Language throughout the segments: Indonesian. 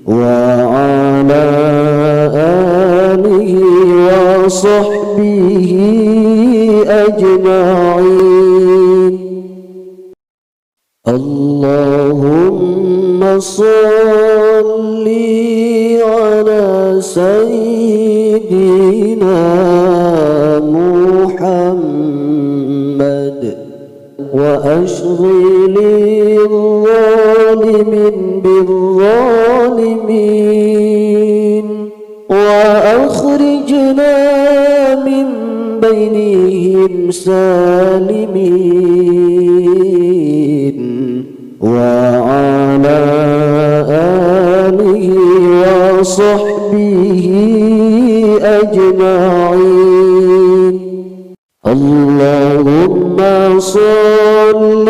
وعلى آله وصحبه أجمعين. اللهم صل على سيدنا محمد وأشغل الظالمين بالظالمين وأخرجنا من بينهم سالمين. وعلى آله وصحبه أجمعين. اللهم صل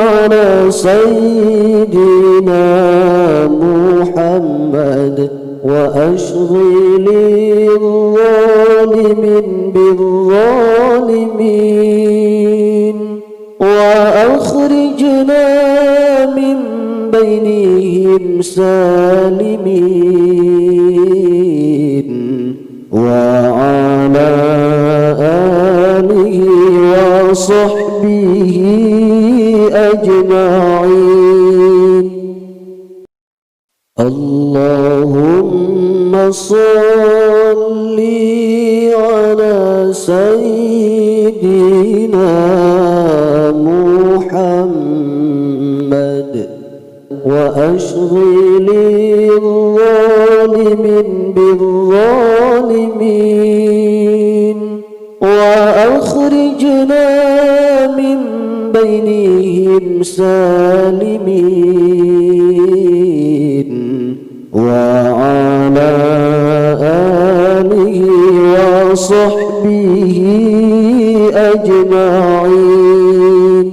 على سيدنا محمد وأشغل الظالمين بالظالمين وأخرجنا من بينهم سالمين. وعلى آله وصحبه أجمعين. اللهم صل على سيدنا محمد وأشغل الظالمين بالظالمين وأخرجنا من بينهم سالمين. وعلى آله وصحبه أجمعين.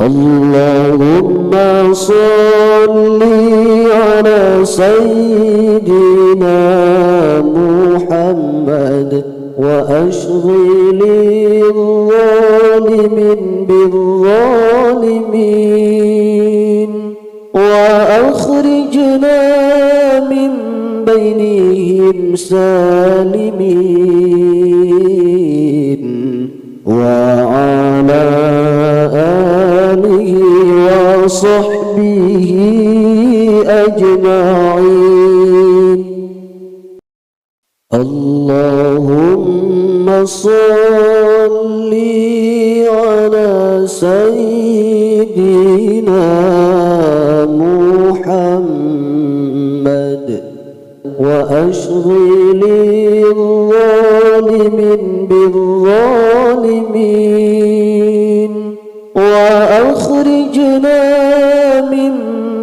اللهم صل على سيدنا محمد وأشغل الظالمين بالظالمين وأخرجنا من بينهم سالمين. وعلى آله وصحبه أجمعين. اللهم صل على سيدنا محمد وأشغل الظالمين بالظالمين وأخرجنا من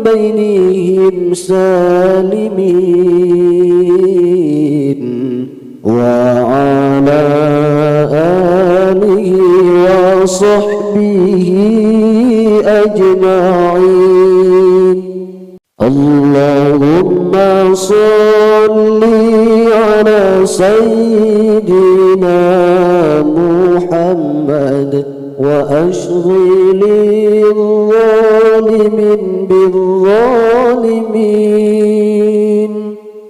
بينهم سالمين. وعلى آله وصحبه أجمعين. اللهم صل على سيدنا محمد وأشغل الظالمين بالظالمين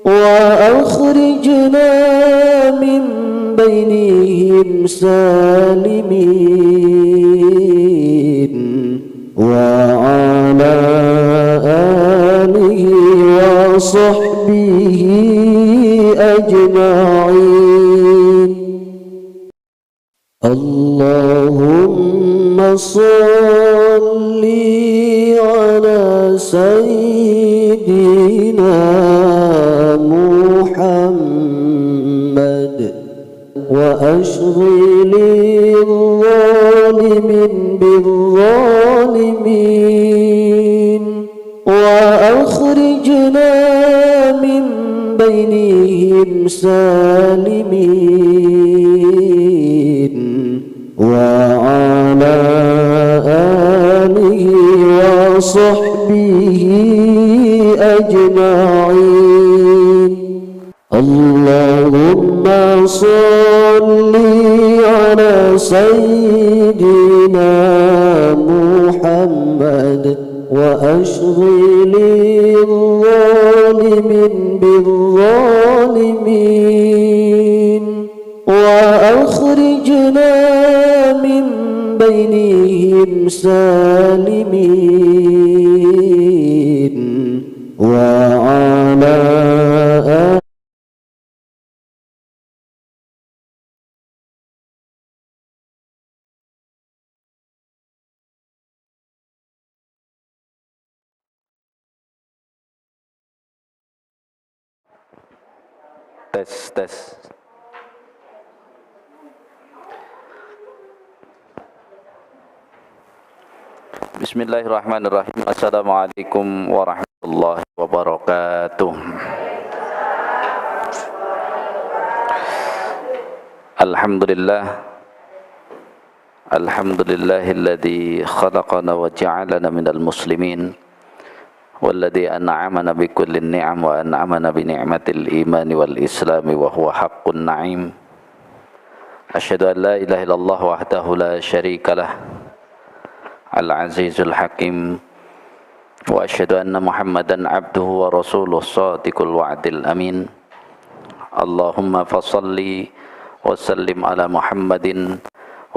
وأخرجنا من بينهم سالمين. وعلى آله وصحبه أجمعين. اللهم صل على سيدنا محمد وأشغل الظالمين بالظالمين وأخرجنا من بينهم سالمين. وعلى آله وصحبه أجمعين. اللهم صل على سيدنا محمد وأشغل ظالم بالظالمين وأخرجنا من بينهم سالمين وعلى tes. Bismillahirrahmanirrahim. Assalamualaikum warahmatullahi wabarakatuh. Alhamdulillahilladzi khalaqana wa ja'alana minal muslimin walladzi an'amana bikulli ni'am wa an'amana bi ni'matil imani wal islami wa huwa haqqun na'im. Asyhadu an la ilaha illallah wahdahu la syarika lah al-azizul hakim wa asyhadu anna muhammadan abduhu wa rasuluh shadiqul wa'dil amin. Allahumma fasalli wa sallim ala muhammadin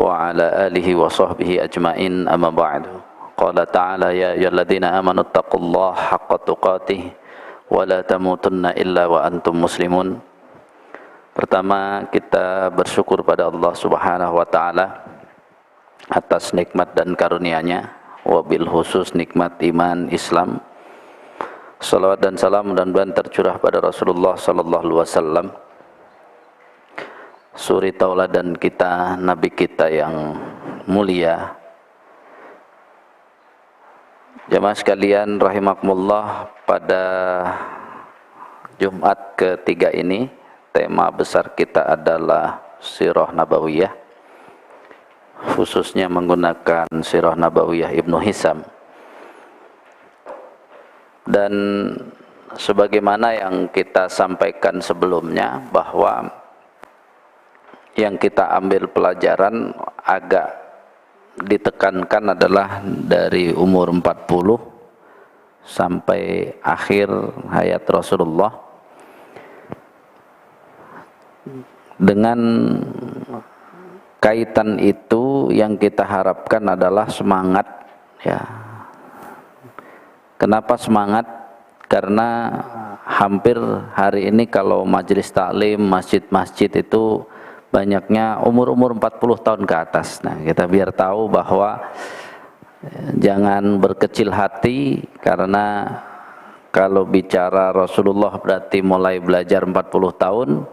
wa ala alihi wa sahbihi ajmain, amma ba'du. Qala ta'ala ya ayyuhalladzina amanu taqullaha haqqa tuqatih wa la tamutunna illa wa antum muslimun. Pertama, kita bersyukur pada Allah Subhanahu wa taala atas nikmat dan karunia-Nya, wabil khusus nikmat iman Islam. Salawat dan salam mudah-mudahan tercurah pada Rasulullah sallallahu alaihi wasallam, suri tauladan kita, nabi kita yang mulia. Jamaah sekalian rahimakumullah, pada Jumat ketiga ini tema besar kita adalah Sirah Nabawiyah, khususnya menggunakan Sirah Nabawiyah Ibnu Hisam. Dan sebagaimana yang kita sampaikan sebelumnya, bahwa yang kita ambil pelajaran agak ditekankan adalah dari umur 40 sampai akhir hayat Rasulullah, dengan kaitan itu yang kita harapkan adalah semangat, ya. Kenapa semangat? Karena hampir hari ini kalau majelis taklim, masjid-masjid itu banyaknya umur-umur 40 tahun ke atas. Nah, kita biar tahu bahwa jangan berkecil hati, karena kalau bicara Rasulullah berarti mulai belajar 40 tahun,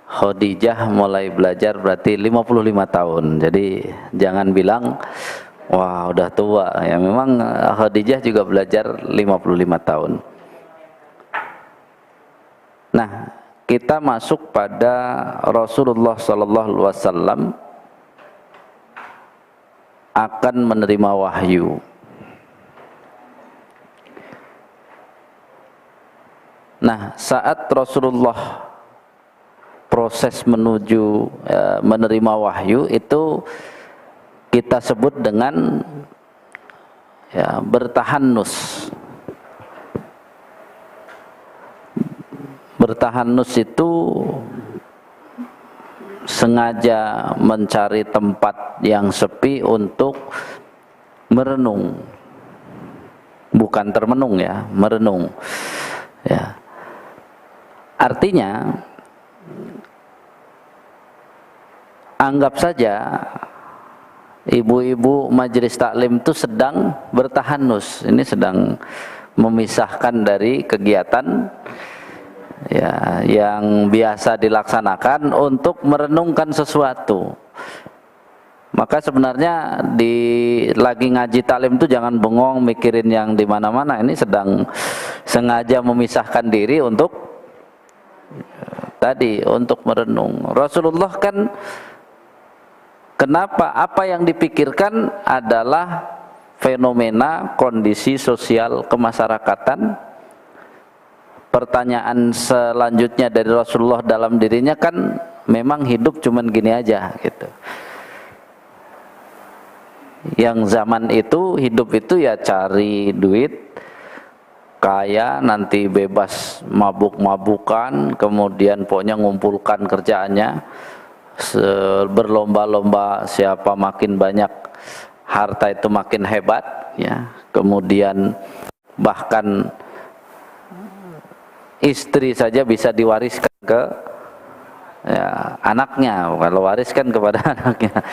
Khadijah mulai belajar berarti 55 tahun. Jadi jangan bilang wah udah tua, ya memang Khadijah juga belajar 55 tahun. Nah, kita masuk pada Rasulullah sallallahu alaihi wasallam akan menerima wahyu. Nah, saat Rasulullah proses menuju menerima wahyu itu kita sebut dengan bertahannus. Bertahannus itu sengaja mencari tempat yang sepi untuk merenung, bukan termenung, ya, merenung, ya. Artinya, anggap saja ibu-ibu majelis taklim itu sedang bertahannus, ini sedang memisahkan dari kegiatan, ya, yang biasa dilaksanakan untuk merenungkan sesuatu. Maka sebenarnya lagi ngaji taklim itu jangan bengong mikirin yang di mana-mana. Ini sedang sengaja memisahkan diri untuk untuk merenung. Rasulullah kan kenapa? Apa yang dipikirkan adalah fenomena kondisi sosial kemasyarakatan. Pertanyaan selanjutnya dari Rasulullah dalam dirinya kan memang hidup cuman gini aja gitu. Yang zaman itu hidup itu ya cari duit, kaya, nanti bebas mabuk-mabukan, kemudian pokoknya ngumpulkan kerjaannya, berlomba-lomba siapa makin banyak harta itu makin hebat, ya. Kemudian bahkan istri saja bisa diwariskan ke ya, anaknya, kalau wariskan kepada anaknya,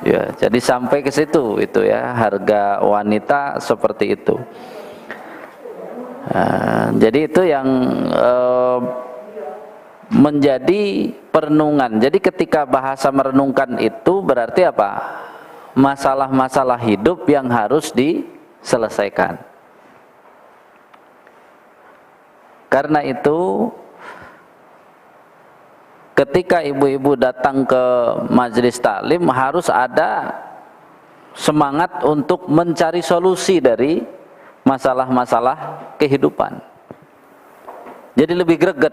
ya. Jadi sampai ke situ itu ya, harga wanita seperti itu. Jadi itu yang menjadi perenungan. Jadi ketika bahasa merenungkan itu berarti apa? Masalah-masalah hidup yang harus diselesaikan. Karena itu ketika ibu-ibu datang ke majelis taklim harus ada semangat untuk mencari solusi dari masalah-masalah kehidupan. Jadi lebih greget.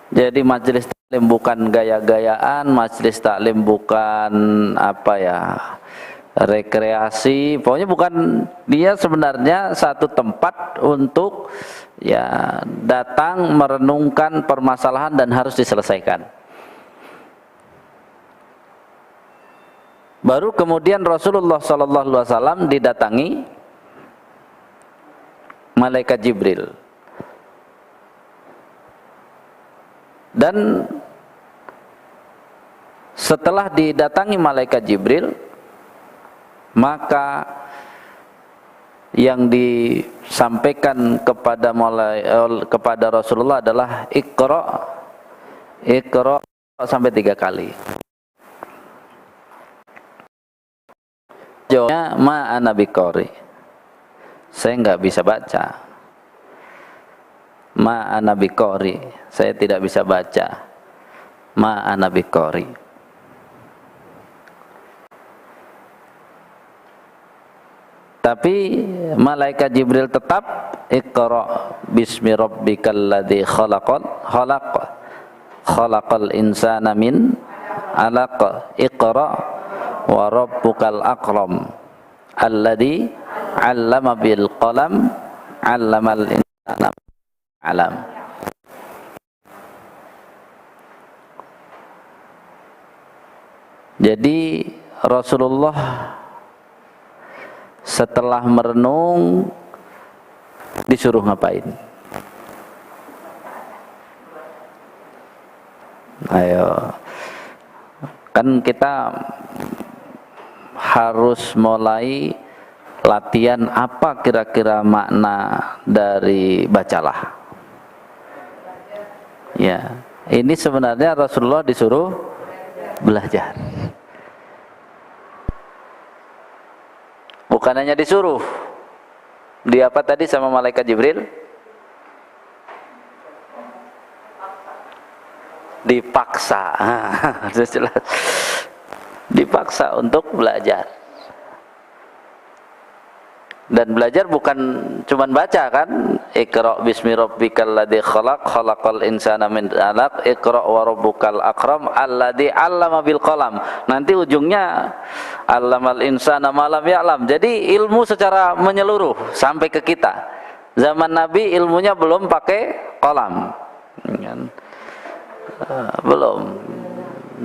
Jadi majelis taklim bukan gaya-gayaan, majelis taklim bukan apa ya, rekreasi. Pokoknya bukan, dia sebenarnya satu tempat untuk ya datang merenungkan permasalahan dan harus diselesaikan. Baru kemudian Rasulullah SAW didatangi malaikat Jibril, dan setelah didatangi malaikat Jibril, maka yang disampaikan kepada Rasulullah adalah Iqra sampai 3 kali. Jawabnya ma ana biqari, saya nggak bisa baca. Ma ana biqari, saya tidak bisa baca. Ma ana biqari. Tapi malaikat Jibril tetap Iqra bismi rabbikal ladzi khalaqal insana min 'alaq, Iqra wa rabbukal akram alladzi 'allama bil qalam 'allamal insana alam. Jadi Rasulullah setelah merenung disuruh ngapain? Ayo, kan kita harus mulai latihan apa kira-kira makna dari bacalah. Ya, ini sebenarnya Rasulullah disuruh belajar. Bukan hanya disuruh. Dia apa tadi sama malaikat Jibril? Dipaksa. Jelas. Dipaksa untuk belajar. Dan belajar bukan cuman baca kan, Iqra bismi rabbikal ladzi khalaqal insana min 'alaq, Iqra wa rabbukal akram alladzi 'allama bil qalam. Nanti ujungnya 'allamal insana ma lam ya'lam. Jadi ilmu secara menyeluruh sampai ke kita. Zaman Nabi ilmunya belum pakai qalam. Belum.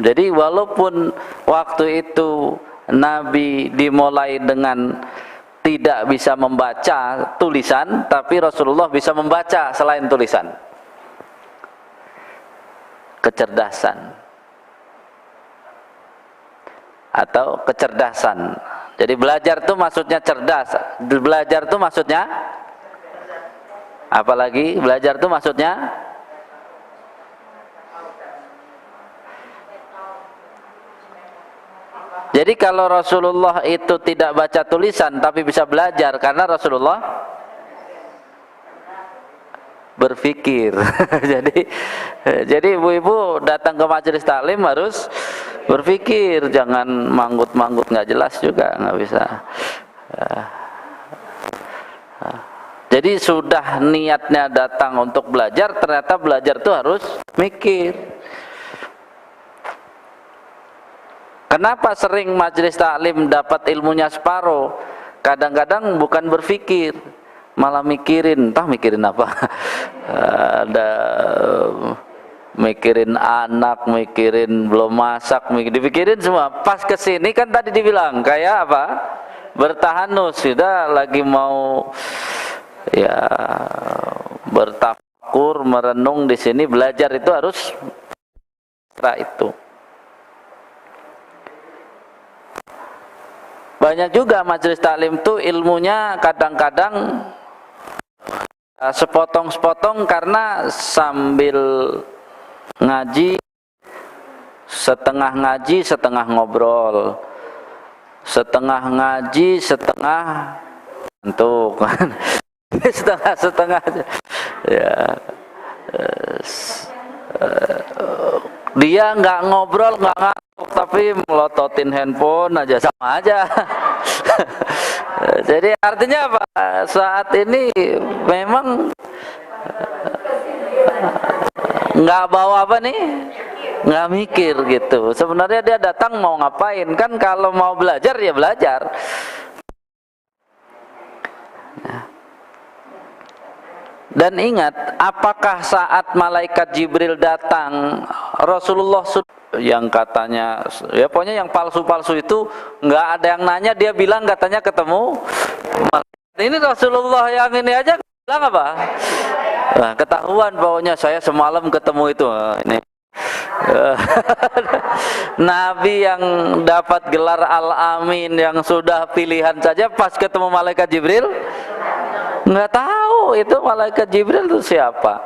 Jadi walaupun waktu itu Nabi dimulai dengan tidak bisa membaca tulisan, tapi Rasulullah bisa membaca selain tulisan. Kecerdasan atau kecerdasan. Jadi belajar itu maksudnya cerdas. Belajar itu maksudnya apalagi? Belajar itu maksudnya jadi kalau Rasulullah itu tidak baca tulisan tapi bisa belajar karena Rasulullah berpikir. jadi ibu-ibu datang ke majelis taklim harus berpikir, jangan manggut-manggut nggak jelas juga, nggak bisa. Jadi sudah niatnya datang untuk belajar, ternyata belajar itu harus mikir. Kenapa sering majelis taklim dapat ilmunya separuh? Kadang-kadang bukan berpikir, malah mikirin, entah mikirin apa. Ada mikirin anak, mikirin belum masak, dipikirin semua. Pas kesini kan tadi dibilang kayak apa? Bertahanus, sudah lagi mau ya bertafakur, merenung di sini, belajar itu harus itu. Banyak juga majelis taklim tuh ilmunya kadang-kadang sepotong-sepotong karena sambil ngaji, setengah ngobrol, setengah ngaji, setengah ngantuk. Setengah-setengah ya. Dia nggak ngobrol, nggak ngantuk, tapi melototin handphone aja, sama aja. Jadi artinya apa? Saat ini memang nggak bawa apa nih? Nggak mikir gitu. Sebenarnya dia datang mau ngapain? Kan kalau mau belajar ya belajar. Dan ingat, apakah saat malaikat Jibril datang, Rasulullah yang katanya, ya pokoknya yang palsu-palsu itu nggak ada yang nanya, dia bilang katanya ketemu. Ini Rasulullah yang ini aja bilang apa? Nah, ketahuan pokoknya saya semalam ketemu itu. Ini Nabi yang dapat gelar Al-Amin, yang sudah pilihan saja pas ketemu malaikat Jibril nggak tahu itu malaikat Jibril itu siapa.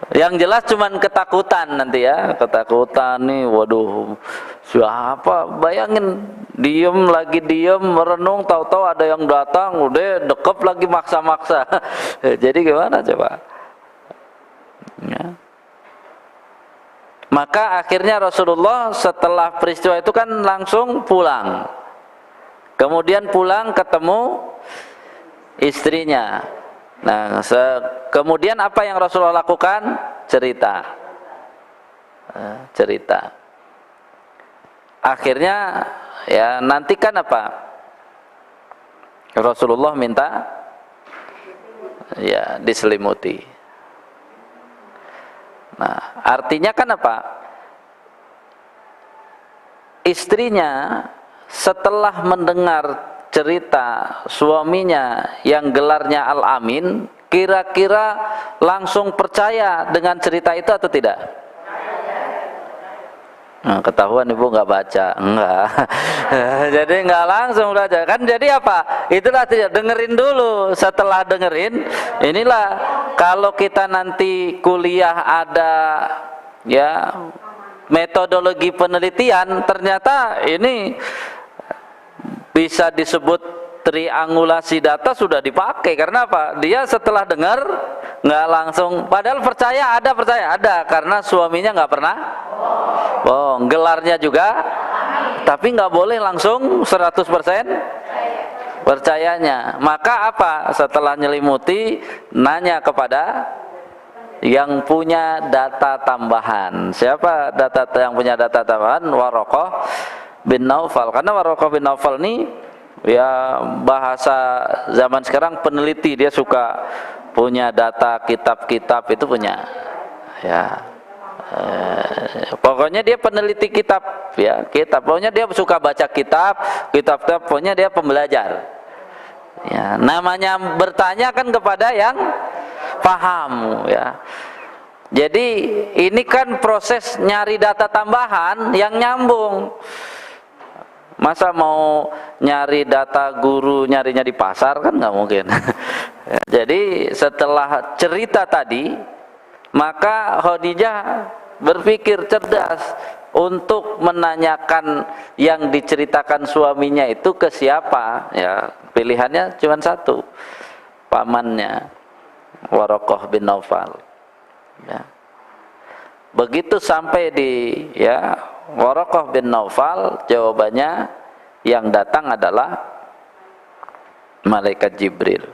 Yang jelas cuman ketakutan nanti ya, ketakutan nih, waduh siapa, bayangin diem merenung, tahu-tahu ada yang datang udah dekep lagi maksa-maksa. Jadi gimana coba ya. Maka akhirnya Rasulullah setelah peristiwa itu kan langsung pulang, kemudian pulang ketemu istrinya. Nah, kemudian apa yang Rasulullah lakukan? Cerita. Akhirnya ya nanti kan apa? Rasulullah minta ya diselimuti. Nah, artinya kan apa? Istrinya setelah mendengar cerita suaminya yang gelarnya Al-Amin, kira-kira langsung percaya dengan cerita itu atau tidak? Nah, ketahuan ibu nggak baca, enggak. Jadi nggak langsung baca kan. Jadi apa? Itulah dengerin dulu. Setelah dengerin, inilah kalau kita nanti kuliah ada ya metodologi penelitian, ternyata ini bisa disebut triangulasi data sudah dipakai. Karena apa? Dia setelah dengar nggak langsung, padahal percaya ada karena suaminya nggak pernah bohong, gelarnya juga, tapi nggak boleh langsung 100% percayanya. Maka apa? Setelah nyelimuti, nanya kepada yang punya data tambahan. Siapa yang punya data tambahan? Waraqah bin Naufal. Karena Waraqah bin Naufal ini ya bahasa zaman sekarang peneliti, dia suka punya data kitab-kitab, itu punya ya. Pokoknya dia peneliti kitab ya, pokoknya dia suka baca kitab, pokoknya dia pembelajar ya. Namanya bertanya kan kepada yang paham ya. Jadi ini kan proses nyari data tambahan yang nyambung. Masa mau nyari data guru nyarinya di pasar kan nggak mungkin. Jadi setelah cerita tadi, maka Khadijah berpikir cerdas untuk menanyakan yang diceritakan suaminya itu ke siapa ya. Pilihannya cuma satu, pamannya Waraqah bin Naufal ya. Begitu sampai di ya Waraqah bin Naufal, jawabannya yang datang adalah malaikat Jibril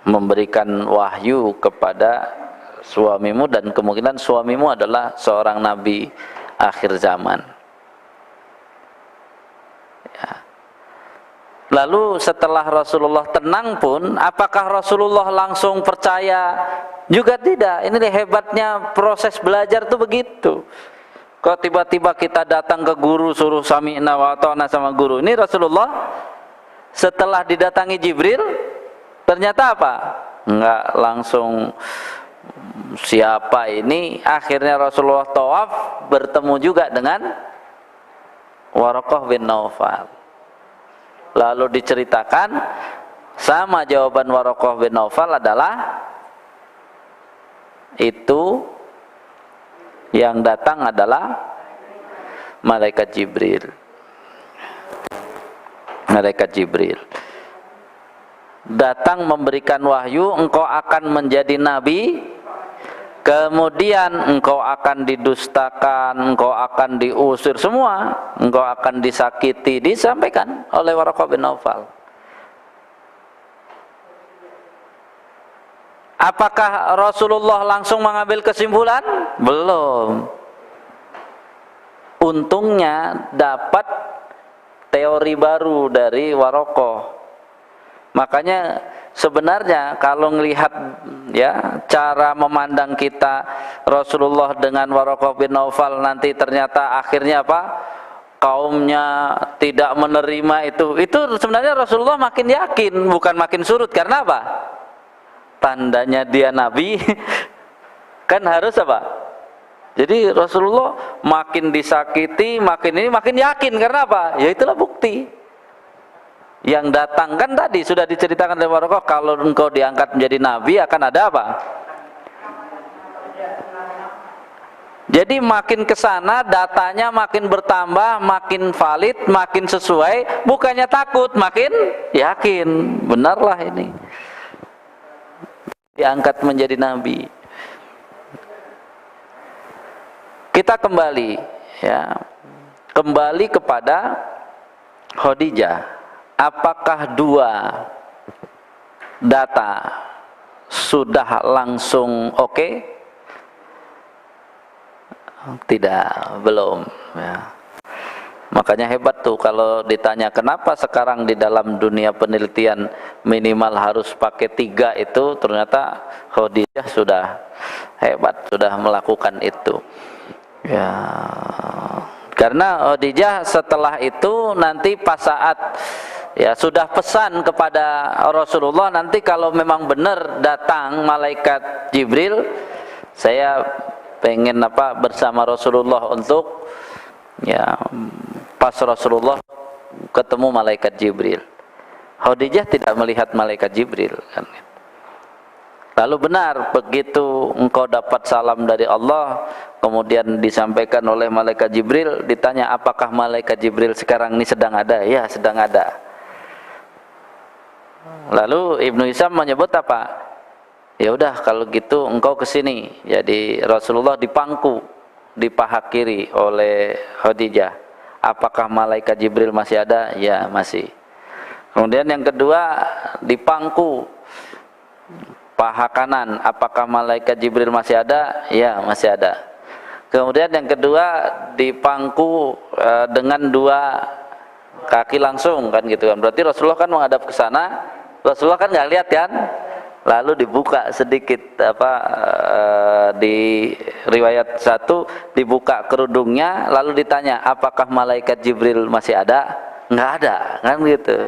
memberikan wahyu kepada suamimu, dan kemungkinan suamimu adalah seorang nabi akhir zaman ya. Lalu setelah Rasulullah tenang pun, apakah Rasulullah langsung percaya? Juga tidak. Ini hebatnya proses belajar tuh begitu. Kok tiba-tiba kita datang ke guru suruh sami'na wa ata'na sama guru. Ini Rasulullah setelah didatangi Jibril, ternyata apa? Enggak langsung siapa ini. Akhirnya Rasulullah tawaf bertemu juga dengan Waraqah bin Naufal. Lalu diceritakan, sama jawaban Waraqah bin Naufal adalah itu yang datang adalah malaikat Jibril. Malaikat Jibril datang memberikan wahyu, engkau akan menjadi nabi, kemudian engkau akan didustakan, engkau akan diusir semua, engkau akan disakiti, disampaikan oleh Waraqah bin Naufal. Apakah Rasulullah langsung mengambil kesimpulan? Belum. Untungnya dapat teori baru dari Waraqah. Makanya sebenarnya kalau melihat ya cara memandang kita Rasulullah dengan Waraqah bin Naufal nanti ternyata akhirnya apa? Kaumnya tidak menerima itu sebenarnya Rasulullah makin yakin, bukan makin surut. Karena apa? Tandanya dia nabi kan harus apa? Jadi Rasulullah makin disakiti, makin yakin. Karena apa? Ya itulah bukti. Yang datang kan tadi sudah diceritakan oleh Waraqah, kalau engkau diangkat menjadi nabi akan ada apa? Jadi makin kesana datanya makin bertambah, makin valid, makin sesuai. Bukannya takut, makin yakin. Benarlah ini diangkat menjadi nabi. Kita kembali ya, kembali kepada Khadijah. Apakah dua data sudah langsung oke? Tidak, belum ya. Makanya hebat tuh kalau ditanya kenapa sekarang di dalam dunia penelitian minimal harus pakai 3 itu, ternyata Khadijah sudah hebat, sudah melakukan itu ya. Karena Khadijah setelah itu nanti pas saat ya sudah pesan kepada Rasulullah, nanti kalau memang benar datang malaikat Jibril, saya pengen apa bersama Rasulullah untuk ya pas Rasulullah ketemu malaikat Jibril. Khadijah tidak melihat malaikat Jibril kan. Lalu benar begitu engkau dapat salam dari Allah, kemudian disampaikan oleh malaikat Jibril, ditanya apakah malaikat Jibril sekarang ini sedang ada? Ya, sedang ada. Lalu Ibnu Hisham menyebut apa? Ya udah kalau gitu engkau ke sini. Jadi Rasulullah dipangku di paha kiri oleh Khadijah. Apakah malaikat Jibril masih ada? Ya, masih. Kemudian yang kedua dipangku paha kanan. Apakah malaikat Jibril masih ada? Ya, masih ada. Kemudian yang kedua dipangku dengan 2 kaki langsung kan gitu kan. Berarti Rasulullah kan menghadap ke sana, Rasulullah kan nggak lihat kan. Lalu dibuka sedikit di riwayat 1 dibuka kerudungnya, lalu ditanya apakah malaikat Jibril masih ada? Nggak ada kan gitu.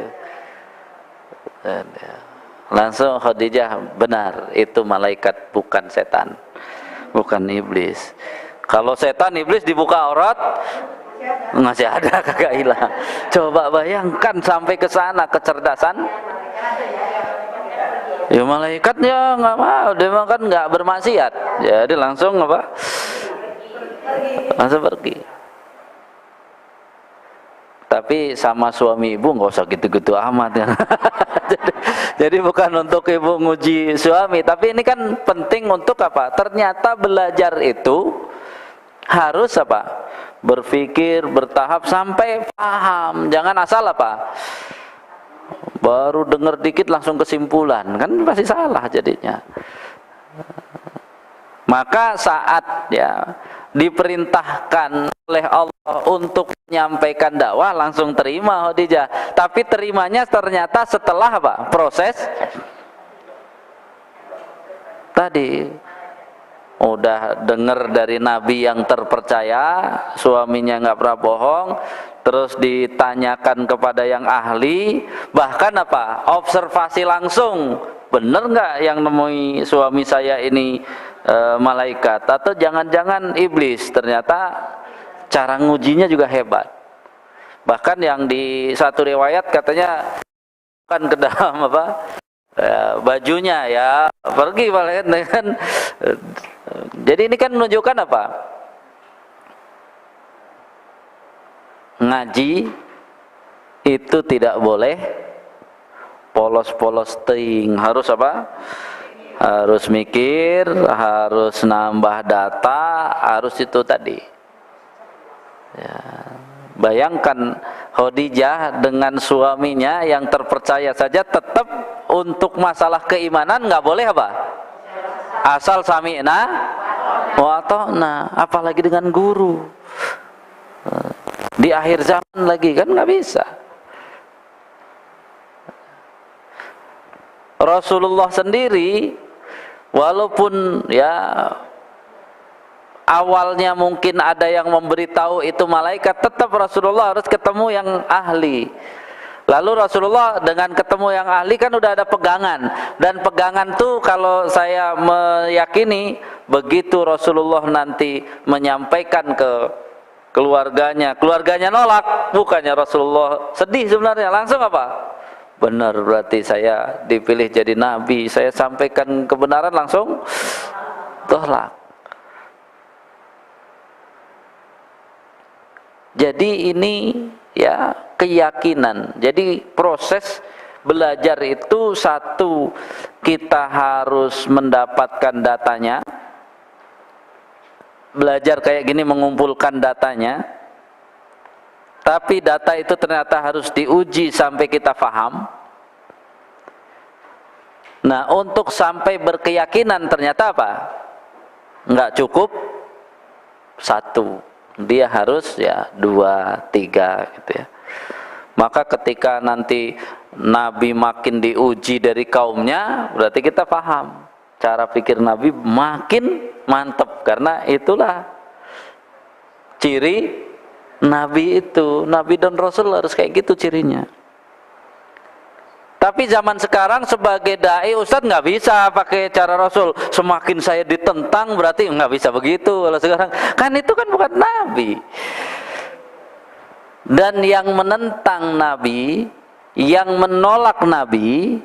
Langsung Khadijah, benar itu malaikat bukan setan, bukan iblis. Kalau setan iblis dibuka aurat masih ada, kagak hilang. Coba bayangkan sampai ke sana kecerdasan. Ya malaikatnya nggak mau, dia kan nggak bermaksiat, jadi langsung apa? Langsung pergi. Tapi sama suami ibu nggak usah gitu-gitu amat ya. jadi bukan untuk ibu nguji suami, tapi ini kan penting untuk apa? Ternyata belajar itu harus apa? Berpikir, bertahap sampai paham. Jangan asal apa? Baru dengar dikit langsung kesimpulan, kan pasti salah jadinya. Maka saat ya diperintahkan oleh Allah untuk menyampaikan dakwah, langsung terima Khadijah. Tapi terimanya ternyata setelah apa? Proses tadi. Udah dengar dari Nabi yang terpercaya, suaminya nggak pernah bohong, terus ditanyakan kepada yang ahli, bahkan apa? Observasi langsung, bener nggak yang nemui suami saya ini malaikat, atau jangan-jangan iblis? Ternyata cara ngujinya juga hebat. Bahkan yang di satu riwayat katanya kan ke dalam apa? Bajunya ya pergi malaikat dengan jadi ini kan menunjukkan apa? Ngaji itu tidak boleh polos-polos ting, harus apa? Harus mikir, harus nambah data, harus itu tadi ya. Bayangkan Khadijah dengan suaminya yang terpercaya saja tetap untuk masalah keimanan nggak boleh apa? Asal sami'na wa ata'na, apalagi dengan guru di akhir zaman lagi kan nggak bisa. Rasulullah sendiri walaupun ya awalnya mungkin ada yang memberitahu itu malaikat, tetap Rasulullah harus ketemu yang ahli. Lalu Rasulullah dengan ketemu yang ahli kan udah ada pegangan, dan pegangan tuh kalau saya meyakini begitu Rasulullah nanti menyampaikan ke keluarganya, keluarganya nolak, bukannya Rasulullah sedih sebenarnya, langsung apa? Benar, berarti saya dipilih jadi nabi, saya sampaikan kebenaran, langsung tolak. Jadi ini ya keyakinan. Jadi proses belajar itu satu, kita harus mendapatkan datanya. Belajar kayak gini mengumpulkan datanya. Tapi data itu ternyata harus diuji sampai kita paham. Nah, untuk sampai berkeyakinan ternyata apa? Enggak cukup satu, dia harus ya 2, 3 gitu ya. Maka ketika nanti Nabi makin diuji dari kaumnya, berarti kita paham cara pikir Nabi makin mantap, karena itulah ciri Nabi itu. Nabi dan Rasul harus kayak gitu cirinya. Tapi zaman sekarang sebagai dai ustadz nggak bisa pakai cara Rasul. Semakin saya ditentang berarti nggak bisa begitu. Kalau sekarang kan itu kan bukan Nabi. Dan yang menentang Nabi, yang menolak Nabi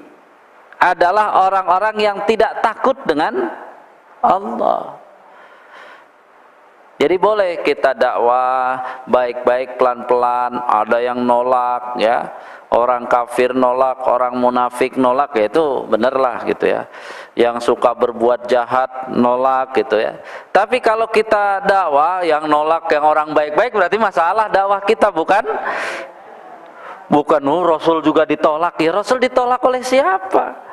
adalah orang-orang yang tidak takut dengan Allah. Jadi boleh kita dakwah baik-baik pelan-pelan, ada yang nolak ya, orang kafir nolak, orang munafik nolak, ya itu bener lah gitu ya. Yang suka berbuat jahat nolak gitu ya. Tapi kalau kita dakwah yang nolak yang orang baik-baik, berarti masalah dakwah kita, bukan Rasul juga ditolak. Ya Rasul ditolak oleh siapa?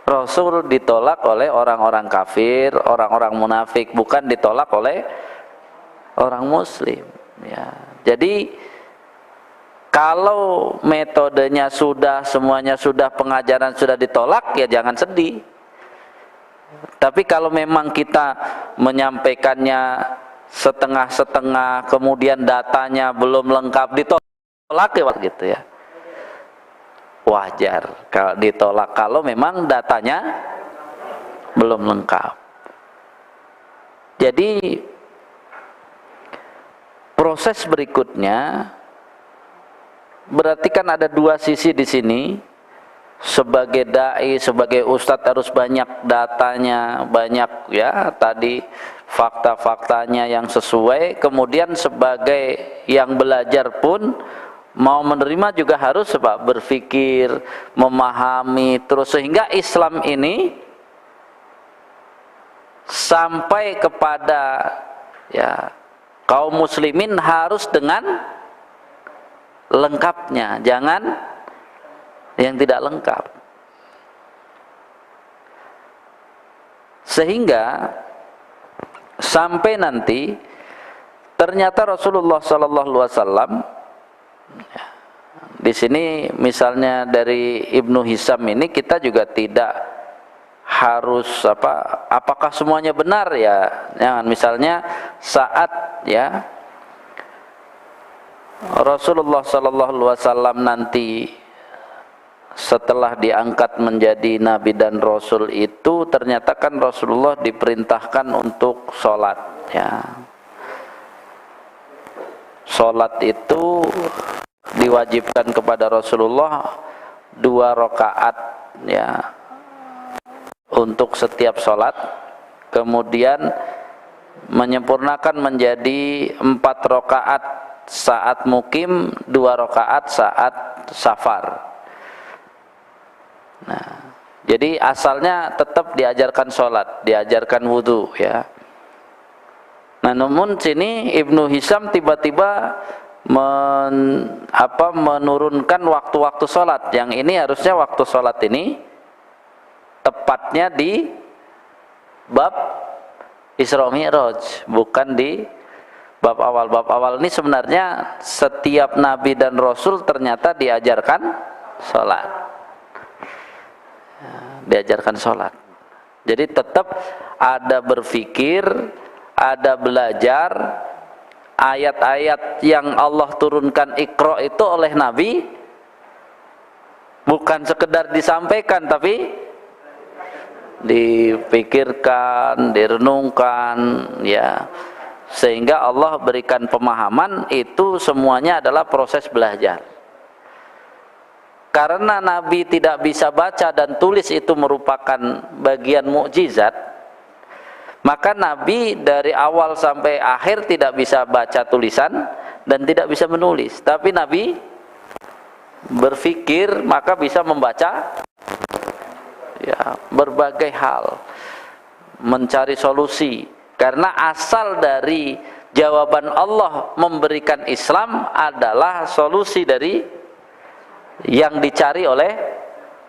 Rasul ditolak oleh orang-orang kafir, orang-orang munafik, bukan ditolak oleh orang muslim ya. Jadi kalau metodenya sudah, semuanya sudah, pengajaran sudah ditolak, ya jangan sedih. Tapi kalau memang kita menyampaikannya setengah-setengah, kemudian datanya belum lengkap, ditolak ya gitu ya, wajar kalau ditolak kalau memang datanya belum lengkap. Jadi proses berikutnya berarti kan ada dua sisi di sini. Sebagai dai, sebagai ustadz harus banyak datanya, banyak ya tadi fakta-faktanya yang sesuai. Kemudian sebagai yang belajar pun mau menerima juga harus apa? Berpikir, memahami terus, sehingga Islam ini sampai kepada ya kaum muslimin harus dengan lengkapnya, jangan yang tidak lengkap. Sehingga sampai nanti ternyata Rasulullah sallallahu alaihi wasallam, di sini misalnya dari Ibnu Hisam ini kita juga tidak harus apakah semuanya benar ya. Jangan, misalnya saat ya Rasulullah sallallahu alaihi wasallam nanti setelah diangkat menjadi nabi dan rasul itu ternyata kan Rasulullah diperintahkan untuk sholat ya. Sholat itu diwajibkan kepada Rasulullah 2 rakaat ya untuk setiap sholat, kemudian menyempurnakan menjadi 4 rakaat saat mukim, 2 rakaat saat safar. Nah, jadi asalnya tetap diajarkan sholat, diajarkan wudhu ya. Nah, namun sini Ibnu Hisam tiba-tiba menurunkan waktu-waktu sholat. Yang ini harusnya waktu sholat ini tepatnya di bab Isra Mi'raj, bukan di bab awal. Bab awal ini sebenarnya setiap nabi dan rasul ternyata diajarkan sholat. Diajarkan sholat. Jadi tetap ada berfikir, ada belajar. Ayat-ayat yang Allah turunkan Iqra itu oleh Nabi bukan sekedar disampaikan, tapi dipikirkan, direnungkan ya, sehingga Allah berikan pemahaman. Itu semuanya adalah proses belajar. Karena Nabi tidak bisa baca dan tulis itu merupakan bagian mukjizat, maka Nabi dari awal sampai akhir tidak bisa baca tulisan dan tidak bisa menulis. Tapi Nabi berfikir, maka bisa membaca ya, berbagai hal, mencari solusi. Karena asal dari jawaban Allah memberikan Islam adalah solusi dari yang dicari oleh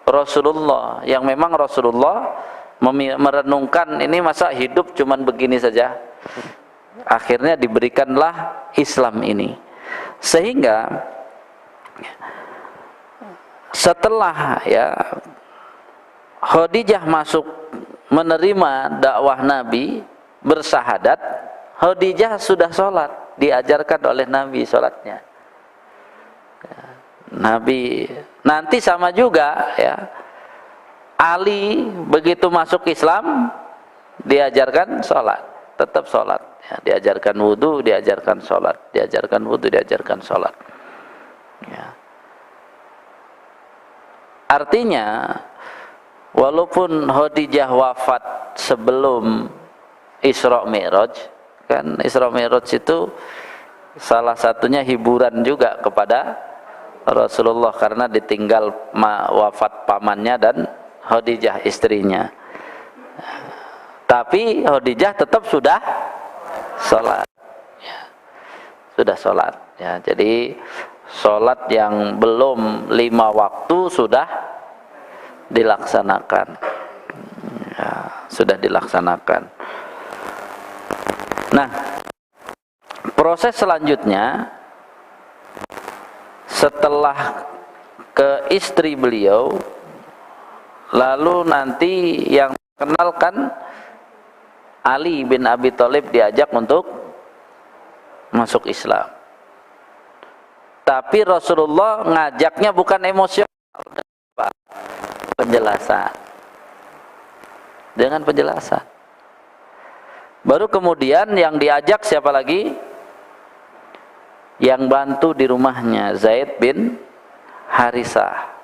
Rasulullah, yang memang Rasulullah merenungkan ini masa hidup cuman begini saja. Akhirnya diberikanlah Islam ini. Sehingga setelah ya Khadijah masuk menerima dakwah Nabi, bersahadat, Khadijah sudah sholat, diajarkan oleh Nabi sholatnya. Nabi nanti sama juga ya, Ali begitu masuk Islam diajarkan sholat, tetap sholat ya, diajarkan wudhu, diajarkan sholat, diajarkan wudhu, diajarkan sholat ya. Artinya walaupun Khadijah wafat sebelum Isra Mi'raj, kan Isra Mi'raj itu salah satunya hiburan juga kepada Rasulullah karena ditinggal wafat pamannya dan Khadijah istrinya. Tapi Khadijah tetap sudah sholat ya. Sudah sholat ya. Jadi sholat yang belum 5 waktu sudah dilaksanakan ya, sudah dilaksanakan. Nah, proses selanjutnya setelah ke istri beliau, lalu nanti yang kenalkan Ali bin Abi Thalib diajak untuk masuk Islam. Tapi Rasulullah ngajaknya bukan emosional, penjelasan. Dengan penjelasan. Baru kemudian yang diajak siapa lagi? Yang bantu di rumahnya, Zaid bin Harisah.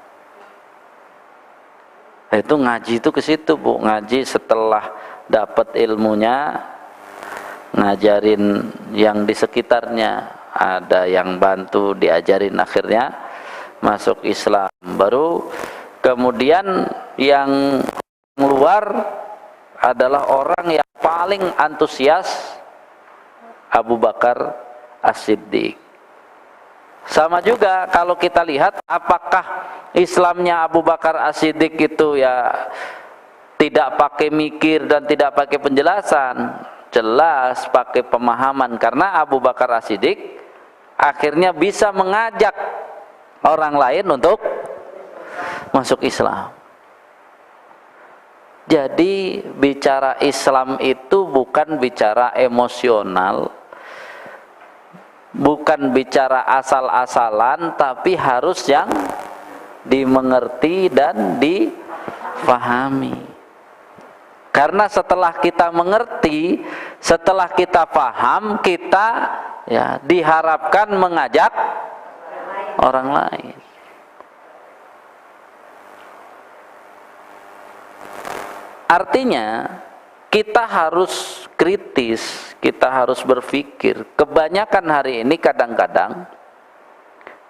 Itu ngaji itu ke situ, Bu. Ngaji setelah dapat ilmunya, ngajarin yang di sekitarnya. Ada yang bantu diajarin, akhirnya masuk Islam. Baru kemudian yang keluar adalah orang yang paling antusias, Abu Bakar As-Siddiq. Sama juga kalau kita lihat apakah Islamnya Abu Bakar As-Siddiq itu ya tidak pakai mikir dan tidak pakai penjelasan, jelas pakai pemahaman. Karena Abu Bakar As-Siddiq akhirnya bisa mengajak orang lain untuk masuk Islam. Jadi bicara Islam itu bukan bicara emosional, bukan bicara asal-asalan, tapi harus yang dimengerti dan difahami. Karena setelah kita mengerti, setelah kita paham, kita ya diharapkan mengajak orang lain. Artinya kita harus kritis, kita harus berpikir. Kebanyakan hari ini kadang-kadang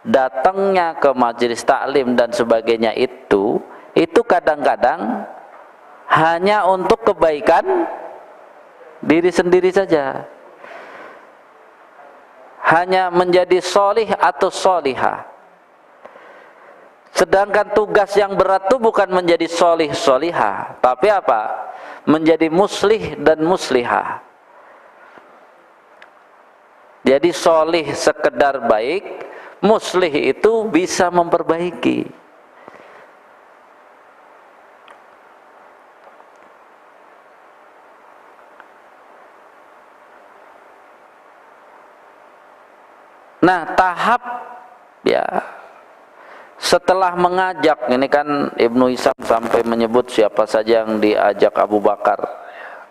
datangnya ke majelis taklim dan sebagainya itu kadang-kadang hanya untuk kebaikan diri sendiri saja. Hanya menjadi solih atau solihah. Sedangkan tugas yang berat itu bukan menjadi solih solihah, tapi apa? Menjadi muslih dan muslihah. Jadi solih sekedar baik, muslih itu bisa memperbaiki. Nah, tahap ya setelah mengajak, ini kan Ibnu Hisam sampai menyebut siapa saja yang diajak Abu Bakar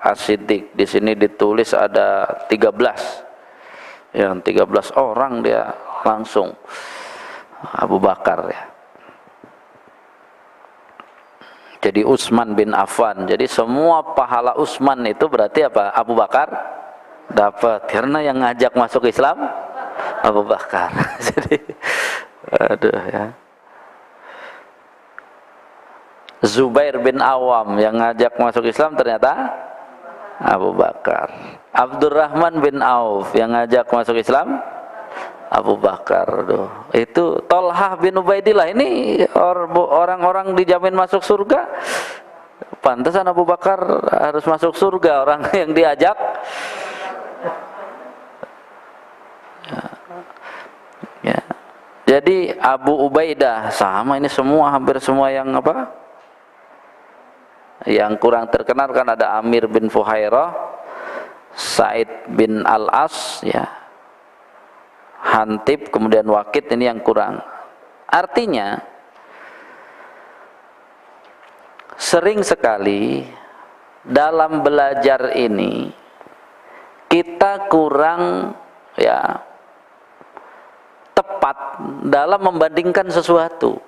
As-Siddiq. Di sini ditulis ada 13. Yang 13 orang dia langsung Abu Bakar ya. Jadi Utsman bin Affan. Jadi semua pahala Utsman itu berarti apa? Abu Bakar dapat. Karena yang ngajak masuk Islam Abu Bakar. Jadi aduh ya. Zubair bin Awam yang ngajak masuk Islam ternyata Abu Bakar. Abdurrahman bin Auf yang ngajak masuk Islam Abu Bakar. Itu Tolhah bin Ubaidillah, ini orang-orang dijamin masuk surga. Pantesan Abu Bakar harus masuk surga, orang yang diajak. Ya. Jadi Abu Ubaidah sama, ini semua hampir semua yang apa? Yang kurang terkenal kan ada Amir bin Fuhairah, Said bin Al-As ya, Hantib, kemudian Waqid, ini yang kurang. Artinya sering sekali dalam belajar ini kita kurang ya tepat dalam membandingkan sesuatu,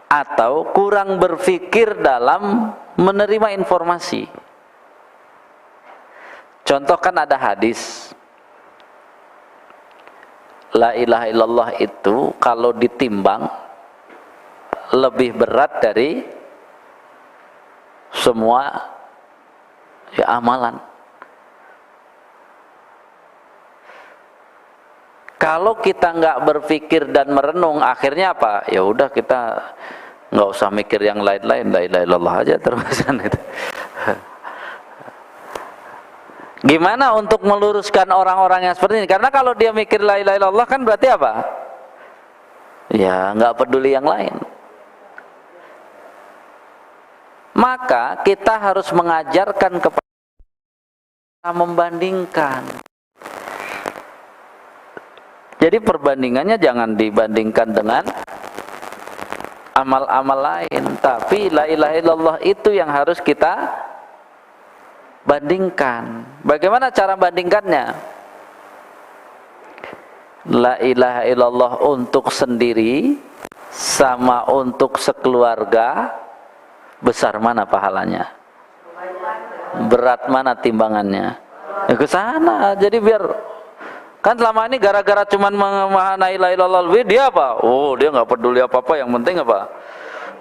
atau kurang berpikir dalam menerima informasi. Contoh kan ada hadis, la ilaha illallah itu kalau ditimbang lebih berat dari semua ya amalan. Kalau kita nggak berpikir dan merenung, akhirnya apa? Ya udah, kita nggak usah mikir yang lain-lain, la ilaha illallah aja terusan itu. Gimana untuk meluruskan orang-orang yang seperti ini? Karena kalau dia mikir la ilaha illallah kan berarti apa? Ya nggak peduli yang lain. Maka kita harus mengajarkan kepada membandingkan. Jadi perbandingannya jangan dibandingkan dengan amal-amal lain, tapi la ilaha illallah itu yang harus kita bandingkan. Bagaimana cara bandingkannya? La ilaha illallah untuk sendiri sama untuk sekeluarga, besar mana pahalanya? Berat mana timbangannya? Ya ke sana. Jadi biar kan selama ini gara-gara cuman memahami la ilaha illallah, dia apa? Oh, dia nggak peduli apa-apa, yang penting apa?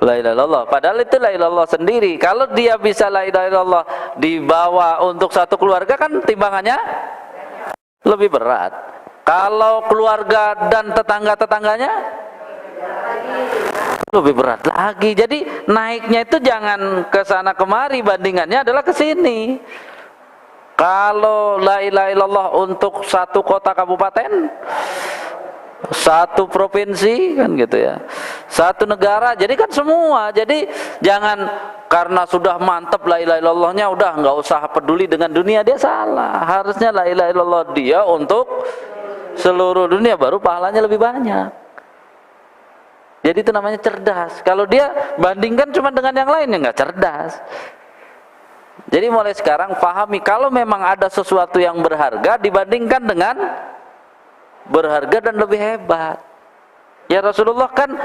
La ilaha illallah. Padahal itu la ilaha illallah sendiri. Kalau dia bisa la ilaha illallah dibawa untuk satu keluarga, kan timbangannya lebih berat. Kalau keluarga dan tetangga-tetangganya lebih berat lagi. Jadi naiknya itu jangan ke sana kemari, bandingannya adalah ke sini. Kalau la ilaha illallah untuk satu kota kabupaten, satu provinsi kan gitu ya, satu negara, jadi kan semua. Jadi jangan karena sudah mantep la ilaha illallahnya udah nggak usah peduli dengan dunia, dia salah. Harusnya la ilaha illallah dia untuk seluruh dunia, baru pahalanya lebih banyak. Jadi itu namanya cerdas. Kalau dia bandingkan cuma dengan yang lain, ya nggak cerdas. Jadi mulai sekarang pahami, kalau memang ada sesuatu yang berharga dibandingkan dengan berharga dan lebih hebat. Ya Rasulullah kan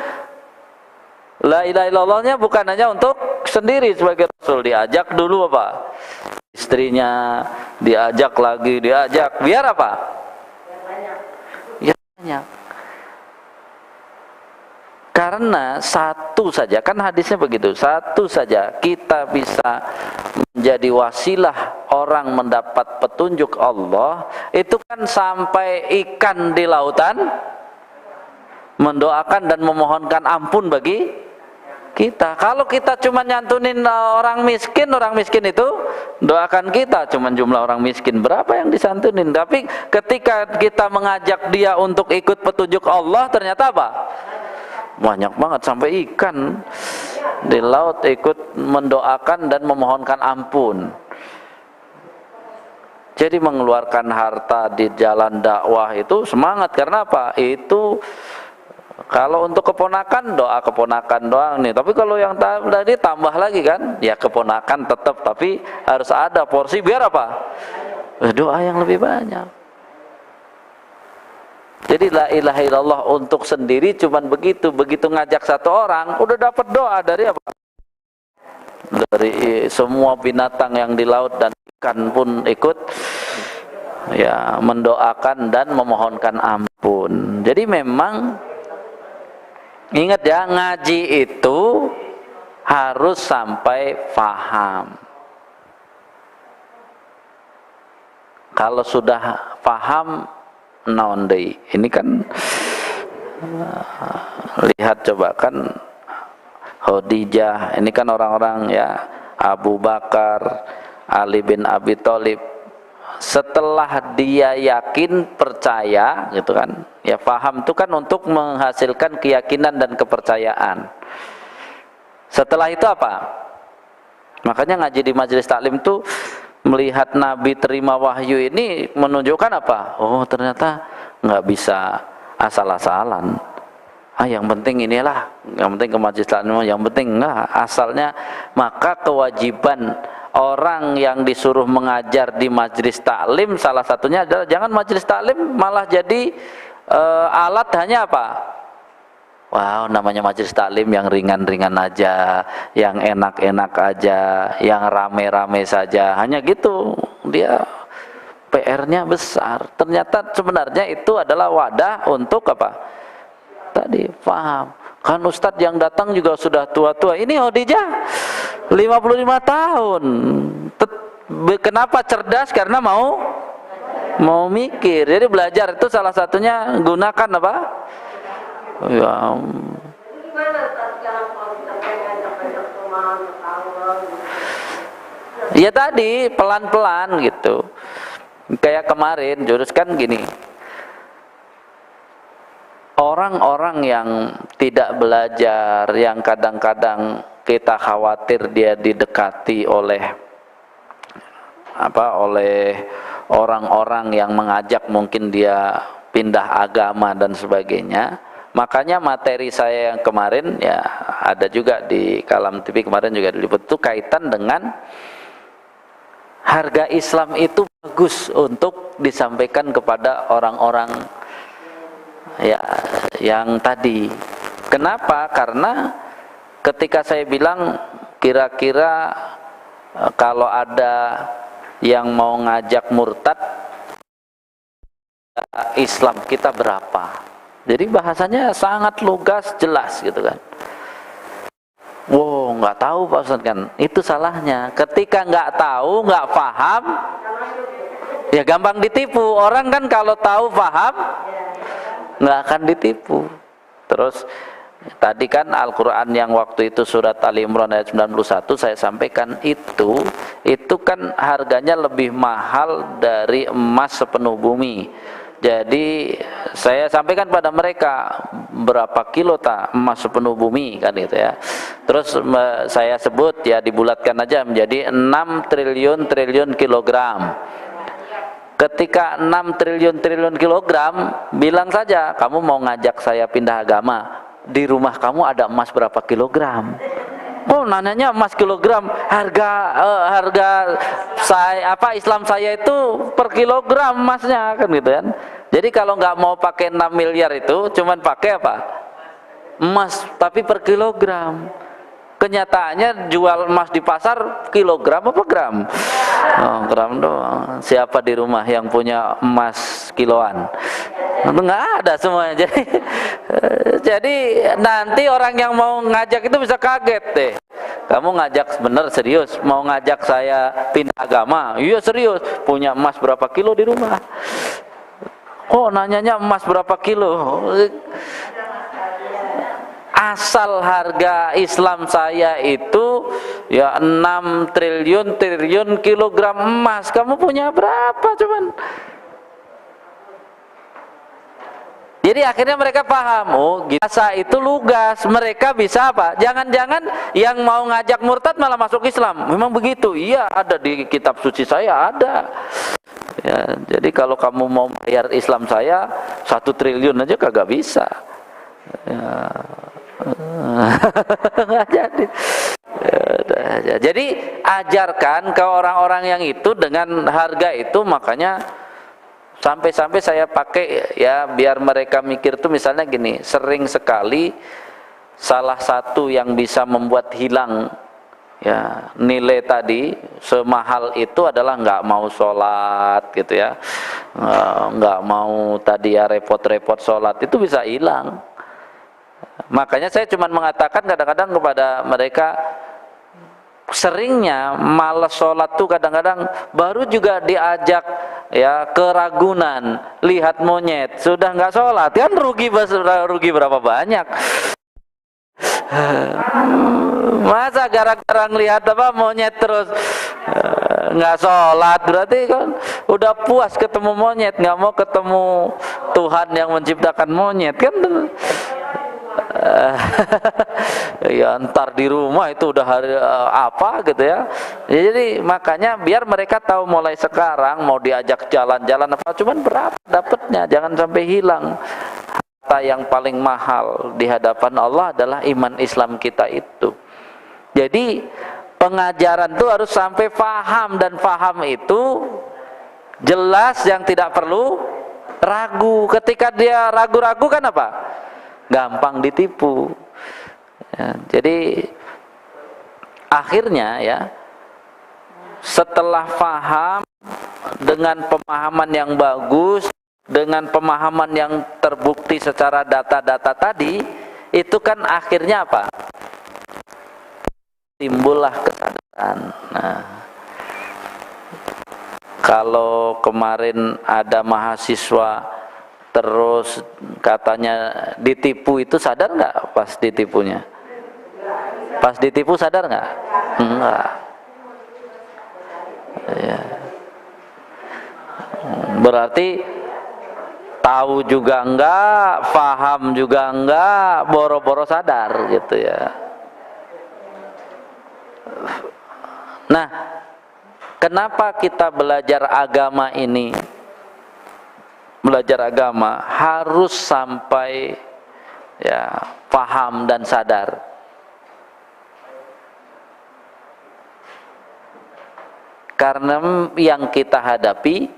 la ilaha illallahnya bukan hanya untuk sendiri sebagai Rasul, diajak dulu apa? Istrinya, diajak lagi, diajak. Biar apa? Ya banyak. Karena satu saja, kan hadisnya begitu, satu saja kita bisa menjadi wasilah orang mendapat petunjuk Allah, itu kan sampai ikan di lautan mendoakan dan memohonkan ampun bagi kita. Kalau kita cuma nyantunin orang miskin itu doakan kita, cuma jumlah orang miskin berapa yang disantunin. Tapi ketika kita mengajak dia untuk ikut petunjuk Allah, ternyata apa? Banyak banget, sampai ikan di laut ikut mendoakan dan memohonkan ampun. Jadi mengeluarkan harta di jalan dakwah itu semangat. Karena apa? Itu kalau untuk keponakan, doa keponakan doang nih. Tapi kalau yang tadi tambah lagi kan, ya keponakan tetap, tapi harus ada porsi biar apa? Doa yang lebih banyak. Jadi la ilaha illallah untuk sendiri cuman begitu ngajak satu orang udah dapat doa dari apa? Dari semua binatang yang di laut dan ikan pun ikut ya mendoakan dan memohonkan ampun. Jadi memang ingat ya, ngaji itu harus sampai paham. Kalau sudah paham, naon deui. Ini kan lihat coba kan Khadijah, ini kan orang-orang ya, Abu Bakar, Ali bin Abi Thalib, setelah dia yakin, percaya gitu kan, ya paham itu kan untuk menghasilkan keyakinan dan kepercayaan. Setelah itu apa? Makanya ngaji di majelis taklim tuh melihat Nabi terima wahyu ini menunjukkan apa? Oh ternyata nggak bisa asal-asalan. Yang penting inilah, yang penting ke majelis taklim, yang penting enggak asalnya. Maka kewajiban orang yang disuruh mengajar di majelis taklim salah satunya adalah jangan majelis taklim malah jadi alat hanya apa? Wow, namanya majelis taklim yang ringan-ringan aja, yang enak-enak aja, yang rame-rame saja, hanya gitu. Dia PR-nya besar. Ternyata sebenarnya itu adalah wadah untuk apa? Tadi paham. Kan Ustadz yang datang juga sudah tua-tua. Ini Khadijah 55 tahun. Kenapa cerdas? Karena mau mikir. Jadi belajar itu salah satunya gunakan apa? Ya. Ya tadi pelan-pelan gitu. Kayak kemarin jurus kan gini. Orang-orang yang tidak belajar, yang kadang-kadang kita khawatir dia didekati oleh orang-orang yang mengajak mungkin dia pindah agama dan sebagainya. Makanya materi saya yang kemarin ya ada juga di Kalam TV kemarin juga diliput, itu kaitan dengan harga Islam itu bagus untuk disampaikan kepada orang-orang ya yang tadi. Kenapa? Karena ketika saya bilang kira-kira kalau ada yang mau ngajak murtad, Islam kita berapa? Jadi bahasanya sangat lugas, jelas gitu kan. Wow, nggak tahu Pak Ustadz kan? Itu salahnya. Ketika nggak tahu, nggak paham, ya gampang ditipu. Orang kan kalau tahu, paham, nggak akan ditipu. Terus Tadi kan Al-Quran yang waktu itu surat Ali Imran ayat 91 saya sampaikan itu kan harganya lebih mahal dari emas sepenuh bumi. Jadi saya sampaikan pada mereka berapa kilo tak emas sepenuh bumi kan gitu ya. Terus saya sebut ya dibulatkan aja menjadi 6 triliun kilogram. Ketika 6 triliun kilogram, bilang saja kamu mau ngajak saya pindah agama, di rumah kamu ada emas berapa kilogram? Oh, nanyanya emas kilogram, harga saya Islam saya itu per kilogram emasnya kan gitu kan. Jadi kalau nggak mau pakai 6 miliar itu, cuman pakai apa? Emas tapi per kilogram. Kenyataannya jual emas di pasar kilogram apa gram? Oh, gram doang. Siapa di rumah yang punya emas kiloan? Nggak ada semuanya. Jadi nanti orang yang mau ngajak itu bisa kaget deh. Kamu ngajak bener serius mau ngajak saya pindah agama? Iya serius. Punya emas berapa kilo di rumah? Oh, nanyanya emas berapa kilo? Asal harga Islam saya itu ya 6 triliun kilogram emas. Kamu punya berapa cuman? Jadi akhirnya mereka paham, oh asa itu lugas. Mereka bisa apa? Jangan-jangan yang mau ngajak murtad malah masuk Islam. Memang begitu? Iya, ada di kitab suci saya ada. Ya, jadi kalau kamu mau bayar Islam saya 1 triliun aja kagak bisa. Ya. Nggak jadi. Ya, jadi ajarkan ke orang-orang yang itu dengan harga itu, makanya sampai-sampai saya pakai ya biar mereka mikir tuh misalnya gini, sering sekali salah satu yang bisa membuat hilang ya nilai tadi semahal itu adalah nggak mau sholat gitu ya, nggak mau tadi ya repot-repot sholat, itu bisa hilang. Makanya saya cuma mengatakan kadang-kadang kepada mereka, seringnya malas sholat tuh kadang-kadang baru juga diajak ya ke Ragunan lihat monyet sudah nggak sholat, kan rugi berapa banyak. Masa gara-gara ngelihat monyet terus nggak sholat, berarti kan udah puas ketemu monyet, nggak mau ketemu Tuhan yang menciptakan monyet kan. Ya ntar di rumah itu udah hari apa gitu ya. Jadi makanya biar mereka tahu mulai sekarang mau diajak jalan-jalan apa cuman berapa dapatnya, jangan sampai hilang. Harta yang paling mahal di hadapan Allah adalah iman Islam kita itu. Jadi pengajaran itu harus sampai paham, dan paham itu jelas yang tidak perlu ragu. Ketika dia ragu-ragu kan apa? Gampang ditipu ya, jadi akhirnya ya setelah paham dengan pemahaman yang bagus, dengan pemahaman yang terbukti secara data-data tadi, itu kan akhirnya apa? Timbullah kesadaran. Nah, kalau kemarin ada mahasiswa terus katanya ditipu, itu sadar nggak pas ditipunya? Pas ditipu sadar nggak? Enggak. Ya. Berarti tahu juga enggak, paham juga enggak, boro-boro sadar gitu ya. Nah, kenapa kita belajar agama ini? Belajar agama harus sampai ya paham dan sadar. Karena yang kita hadapi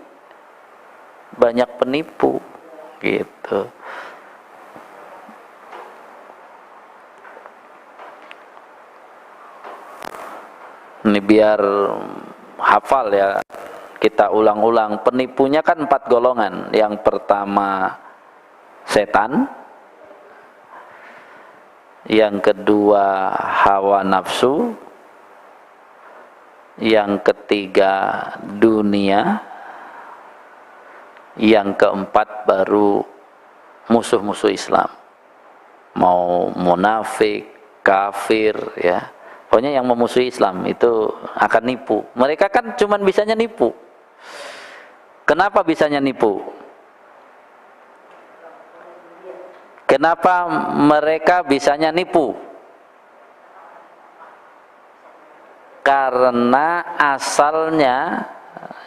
banyak penipu gitu. Ini biar hafal ya, kita ulang-ulang. Penipunya kan 4 golongan. Yang pertama setan, yang kedua hawa nafsu, yang ketiga dunia, yang keempat baru musuh-musuh Islam. mau munafik, kafir, ya. Pokoknya yang memusuhi Islam itu akan nipu. Mereka kan cuman bisanya nipu. Kenapa bisanya nipu? Kenapa mereka bisanya nipu? Karena asalnya,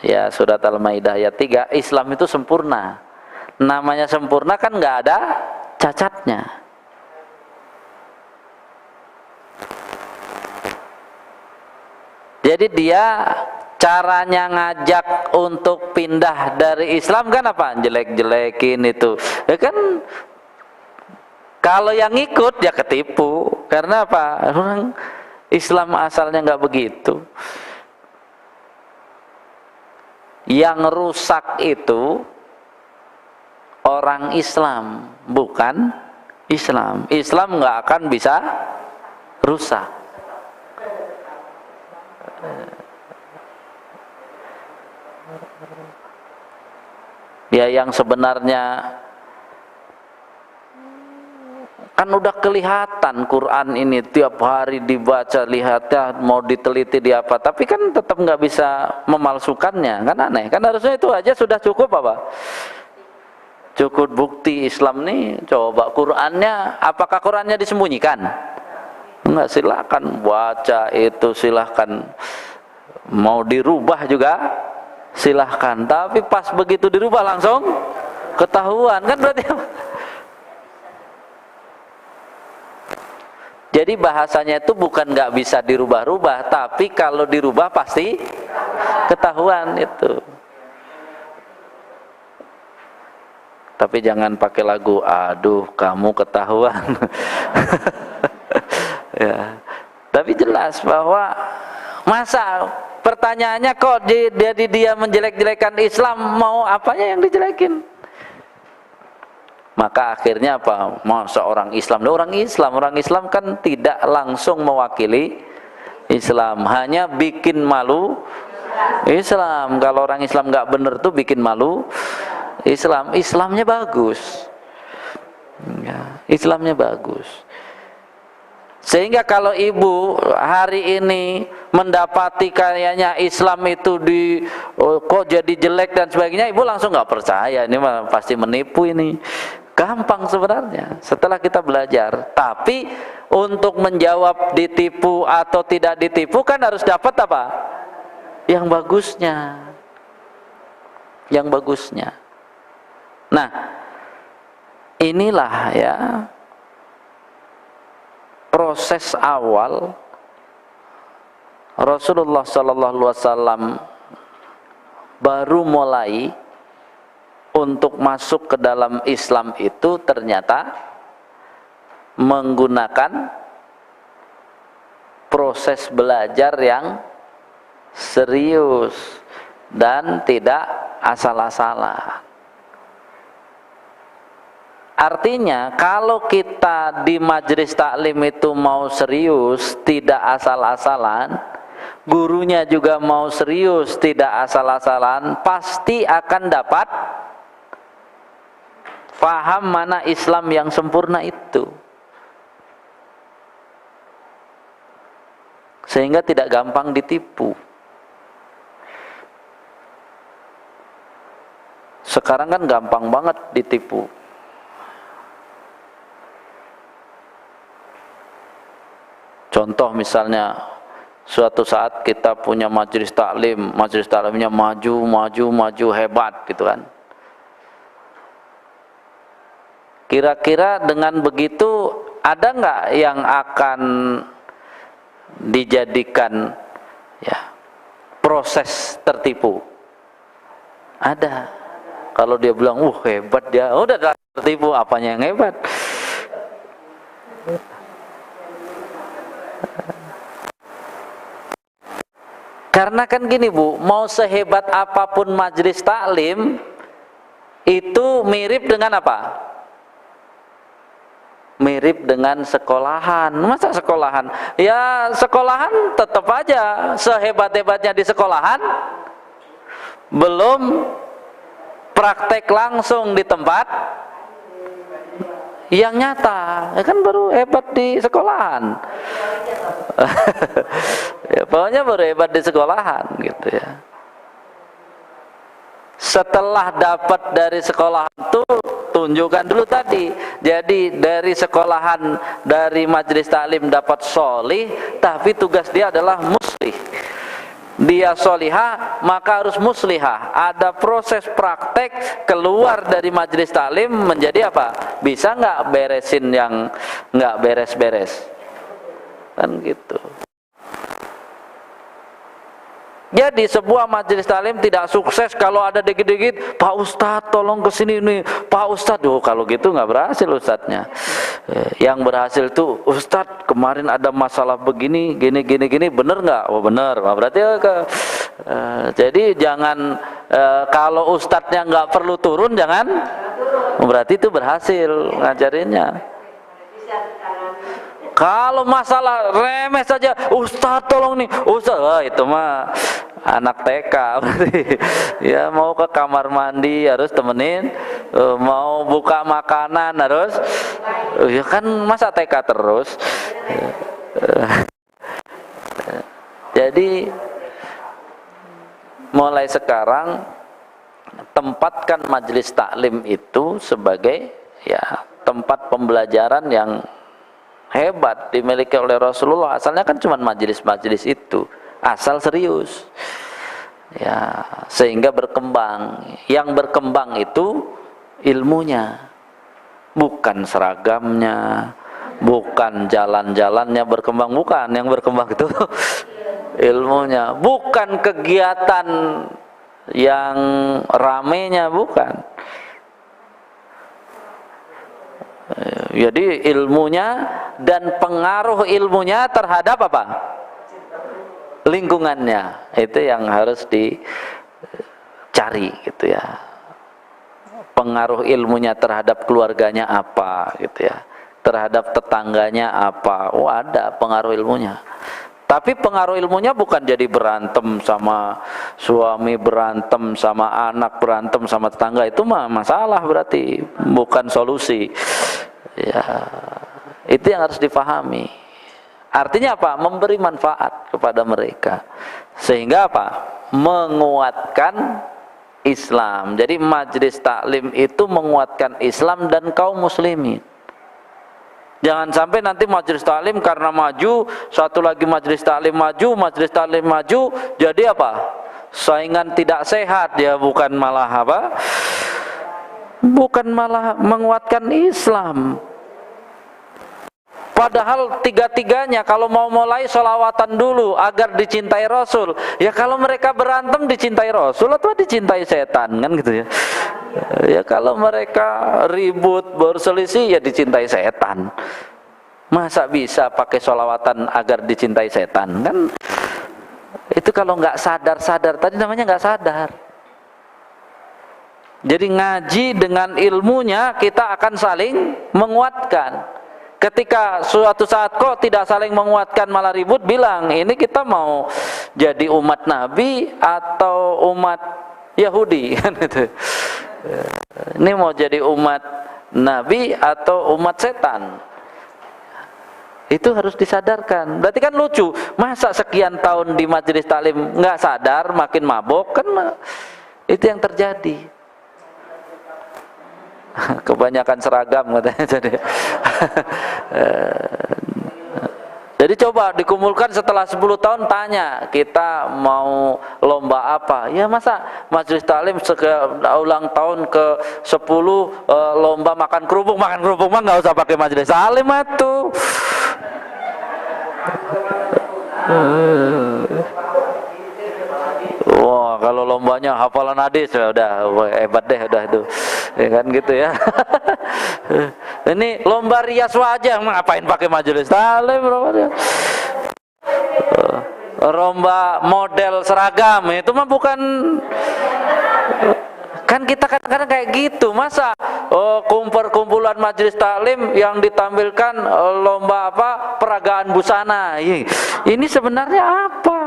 ya surat Al-Maidah ayat 3, Islam itu sempurna. Namanya sempurna kan nggak ada cacatnya. Jadi dia caranya ngajak untuk pindah dari Islam kan apa? Jelek-jelekin itu. Ya kan kalau yang ikut ya ketipu. Karena apa? Orang Islam asalnya nggak begitu. Yang rusak itu orang Islam, bukan Islam. Islam nggak akan bisa rusak. Ya yang sebenarnya kan udah kelihatan Quran ini tiap hari dibaca, lihatnya mau diteliti di apa, tapi kan tetap nggak bisa memalsukannya, kan aneh. Kan harusnya itu aja sudah cukup apa? Cukup bukti Islam nih. Coba Qurannya, apakah Qurannya disembunyikan? Enggak, silakan baca itu, silakan mau dirubah juga silahkan, tapi pas begitu dirubah langsung ketahuan, kan berarti apa? Jadi bahasanya itu bukan nggak bisa dirubah-rubah, tapi kalau dirubah pasti ketahuan itu. Tapi jangan pakai lagu, aduh kamu ketahuan. Ya. Tapi jelas bahwa masa pertanyaannya kok dia menjelek-jelekan Islam, mau apanya yang dijelekin? Maka akhirnya apa? Masa orang Islam kan tidak langsung mewakili Islam, hanya bikin malu Islam. Kalau orang Islam nggak bener tuh bikin malu Islam. Islamnya bagus, ya, Islamnya bagus. Sehingga kalau ibu hari ini mendapati kayaknya Islam itu kok jadi jelek dan sebagainya, ibu langsung nggak percaya, ini mah pasti menipu ini. Gampang sebenarnya setelah kita belajar. Tapi untuk menjawab ditipu atau tidak ditipu kan harus dapat apa? Yang bagusnya. Yang bagusnya. Nah, inilah ya proses awal Rasulullah sallallahu alaihi wasallam baru mulai untuk masuk ke dalam Islam itu ternyata menggunakan proses belajar yang serius dan tidak asal-asalan. Artinya kalau kita di majelis taklim itu mau serius, tidak asal-asalan, gurunya juga mau serius, tidak asal-asalan, pasti akan dapat faham mana Islam yang sempurna itu. Sehingga tidak gampang ditipu. Sekarang kan gampang banget ditipu. Contoh misalnya suatu saat kita punya majelis taklimnya maju hebat gitu kan. Kira-kira dengan begitu ada nggak yang akan dijadikan ya proses tertipu? Ada. Kalau dia bilang, hebat dia, udah tertipu, apanya yang hebat? Karena kan gini Bu, mau sehebat apapun majelis taklim itu mirip dengan apa? Mirip dengan sekolahan. Masa sekolahan? Ya sekolahan tetap aja sehebat-hebatnya di sekolahan, belum praktek langsung di tempat yang nyata. Ya kan baru hebat di sekolahan. Ya, pokoknya baru hebat di sekolahan gitu ya. Setelah dapat dari sekolahan itu tunjukkan dulu tadi. Jadi dari sekolahan, dari majelis taklim dapat sholih, tapi tugas dia adalah muslih. Dia solihah maka harus muslihah. Ada proses praktek keluar dari majelis taklim menjadi apa? Bisa nggak beresin yang nggak beres-beres? Kan gitu. Jadi sebuah majelis taklim tidak sukses kalau ada dikit-dikit, Pak Ustadz tolong kesini nih, Pak Ustadz. Oh, kalau gitu nggak berhasil Ustadznya. Yang berhasil tuh, Ustadz kemarin ada masalah begini, gini, bener nggak? Oh bener, berarti jadi jangan kalau Ustadznya nggak perlu turun, jangan, berarti itu berhasil ngajarinnya. Kalau masalah remeh saja, Ustadz tolong nih, Ustadz, itu mah anak TK berarti. Ya mau ke kamar mandi harus temenin, mau buka makanan harus, ya kan masa TK terus. Jadi mulai sekarang tempatkan majelis taklim itu sebagai ya tempat pembelajaran yang hebat dimiliki oleh Rasulullah. Asalnya kan cuma majelis-majelis itu, asal serius ya, sehingga berkembang. Yang berkembang itu ilmunya, bukan seragamnya, bukan jalan-jalannya berkembang, bukan. Yang berkembang itu ilmunya, bukan kegiatan yang ramenya, bukan. Jadi ilmunya dan pengaruh ilmunya terhadap apa? Lingkungannya. Itu yang harus dicari gitu ya. Pengaruh ilmunya terhadap keluarganya apa gitu ya. Terhadap tetangganya apa? Oh, ada pengaruh ilmunya. Tapi pengaruh ilmunya bukan jadi berantem sama suami, berantem sama anak, berantem sama tetangga. Itu mah masalah berarti, bukan solusi. Ya, itu yang harus difahami. Artinya apa? Memberi manfaat kepada mereka. Sehingga apa? Menguatkan Islam. Jadi majelis taklim itu menguatkan Islam dan kaum muslimin. Jangan sampai nanti majelis taklim karena maju, satu lagi majelis taklim maju, jadi apa? Saingan tidak sehat, ya bukan malah apa? Bukan malah menguatkan Islam. Padahal tiga-tiganya kalau mau mulai sholawatan dulu agar dicintai Rasul. Ya kalau mereka berantem dicintai Rasul atau dicintai setan, kan gitu ya. Ya kalau mereka ribut berselisih ya dicintai setan. Masa bisa pakai sholawatan agar dicintai setan, kan? Itu kalau nggak sadar-sadar, tadi namanya nggak sadar. Jadi ngaji dengan ilmunya kita akan saling menguatkan. Ketika suatu saat kok tidak saling menguatkan malah ribut, bilang ini kita mau jadi umat Nabi atau umat Yahudi, kan gitu. Ini mau jadi umat Nabi atau umat setan. Itu harus disadarkan. Berarti kan lucu, masa sekian tahun di majelis taklim nggak sadar, makin mabok, kan itu yang terjadi. Kebanyakan seragam katanya. Jadi coba dikumpulkan setelah 10 tahun, tanya kita mau lomba apa. Ya masa majelis taklim ulang tahun ke 10 lomba makan kerupuk mah nggak usah pakai majelis taklim atuh. Wah, kalau lombanya hafalan hadis ya udah hebat deh, udah itu. Ya kan gitu ya. Ini lomba rias wajah, ngapain pakai majelis taklim? Lomba model seragam itu mah bukan, kan kita kadang-kadang kayak gitu. Masa kumpulan majelis taklim yang ditampilkan lomba apa? Peragaan busana. Ini sebenarnya apa?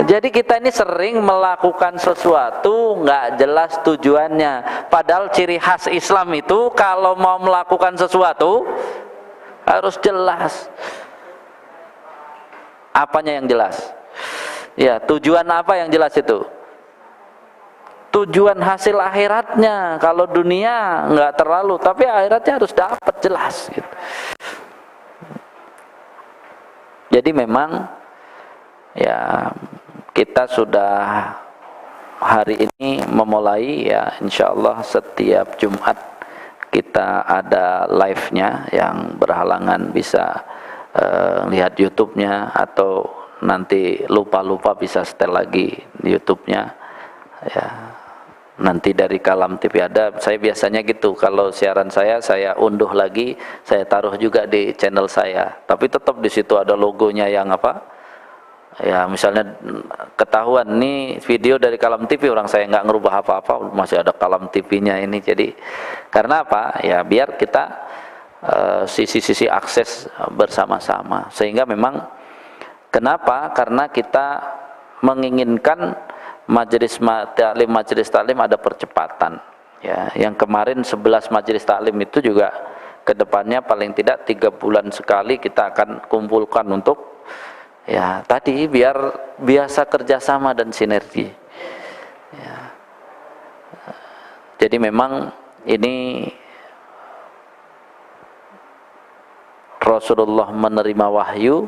Jadi kita ini sering melakukan sesuatu nggak jelas tujuannya. Padahal ciri khas Islam itu kalau mau melakukan sesuatu harus jelas. Apanya yang jelas? Ya, tujuan apa yang jelas itu? Tujuan hasil akhiratnya. Kalau dunia nggak terlalu, tapi akhiratnya harus dapat jelas gitu. Jadi memang ya kita sudah hari ini memulai ya, insyaallah setiap Jumat kita ada live-nya, yang berhalangan bisa lihat YouTube-nya atau nanti lupa bisa setel lagi di YouTube-nya ya. Nanti dari Kalam TV ada, saya biasanya gitu, kalau siaran saya unduh lagi, saya taruh juga di channel saya, tapi tetap di situ ada logonya yang apa ya, misalnya ketahuan nih video dari Kalam TV, orang saya nggak ngerubah apa-apa, masih ada Kalam TV-nya ini. Jadi karena apa ya, biar kita sisi-sisi akses bersama-sama, sehingga memang kenapa, karena kita menginginkan majelis taklim ada percepatan ya. Yang kemarin 11 majelis taklim itu juga kedepannya paling tidak 3 bulan sekali kita akan kumpulkan untuk ya tadi, biar biasa kerjasama dan sinergi ya. Jadi memang ini Rasulullah menerima wahyu,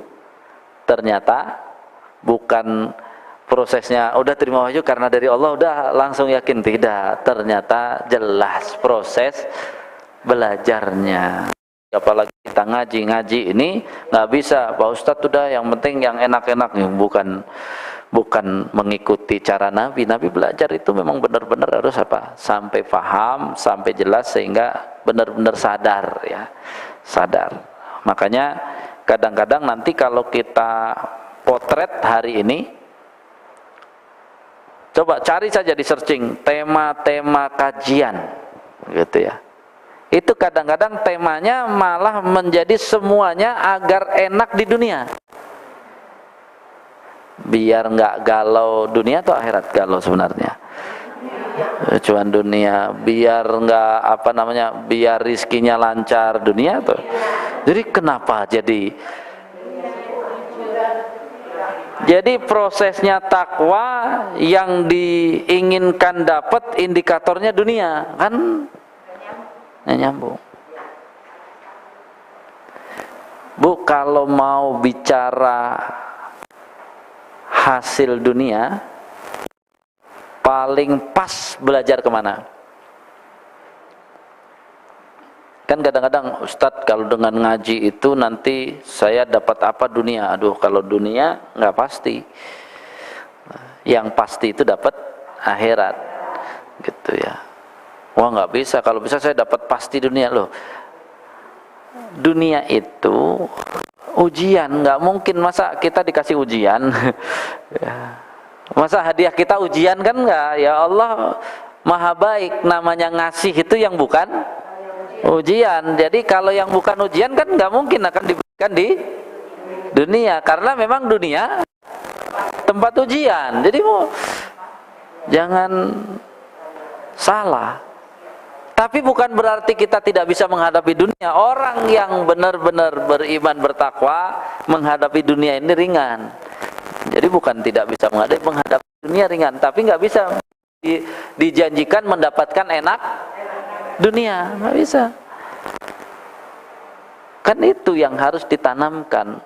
ternyata bukan prosesnya udah terima wahyu karena dari Allah udah langsung yakin, tidak, ternyata jelas proses belajarnya. Apalagi kita ngaji ini nggak bisa Pak Ustadz udah yang penting yang enak-enak, bukan mengikuti cara Nabi belajar itu memang benar-benar harus apa, sampai paham, sampai jelas, sehingga benar-benar sadar ya, sadar. Makanya kadang-kadang nanti kalau kita potret hari ini, coba cari saja di searching tema-tema kajian gitu ya. Itu kadang-kadang temanya malah menjadi semuanya agar enak di dunia. Biar nggak galau dunia atau akhirat galau sebenarnya. Cuman dunia, biar nggak apa namanya, biar rizkinya lancar dunia tuh. Jadi kenapa jadi prosesnya takwa yang diinginkan dapat indikatornya dunia kan? Nyambung. Bu, kalau mau bicara hasil dunia, paling pas belajar kemana? Kan kadang-kadang Ustadz kalau dengan ngaji itu nanti saya dapat apa dunia? Aduh, kalau dunia nggak pasti. Yang pasti itu dapat akhirat, gitu ya. Wah, nggak bisa, kalau bisa saya dapat pasti dunia. Loh, dunia itu ujian, nggak mungkin masa kita dikasih ujian. Masa hadiah kita ujian kan nggak? Ya Allah maha baik, namanya ngasih itu yang bukan ujian. Jadi kalau yang bukan ujian kan nggak mungkin akan diberikan di dunia, karena memang dunia tempat ujian. Jadi jangan salah. Tapi bukan berarti kita tidak bisa menghadapi dunia. Orang yang benar-benar beriman, bertakwa, menghadapi dunia ini ringan. Jadi bukan tidak bisa menghadapi dunia ringan, tapi nggak bisa dijanjikan mendapatkan enak dunia, nggak bisa. Kan itu yang harus ditanamkan.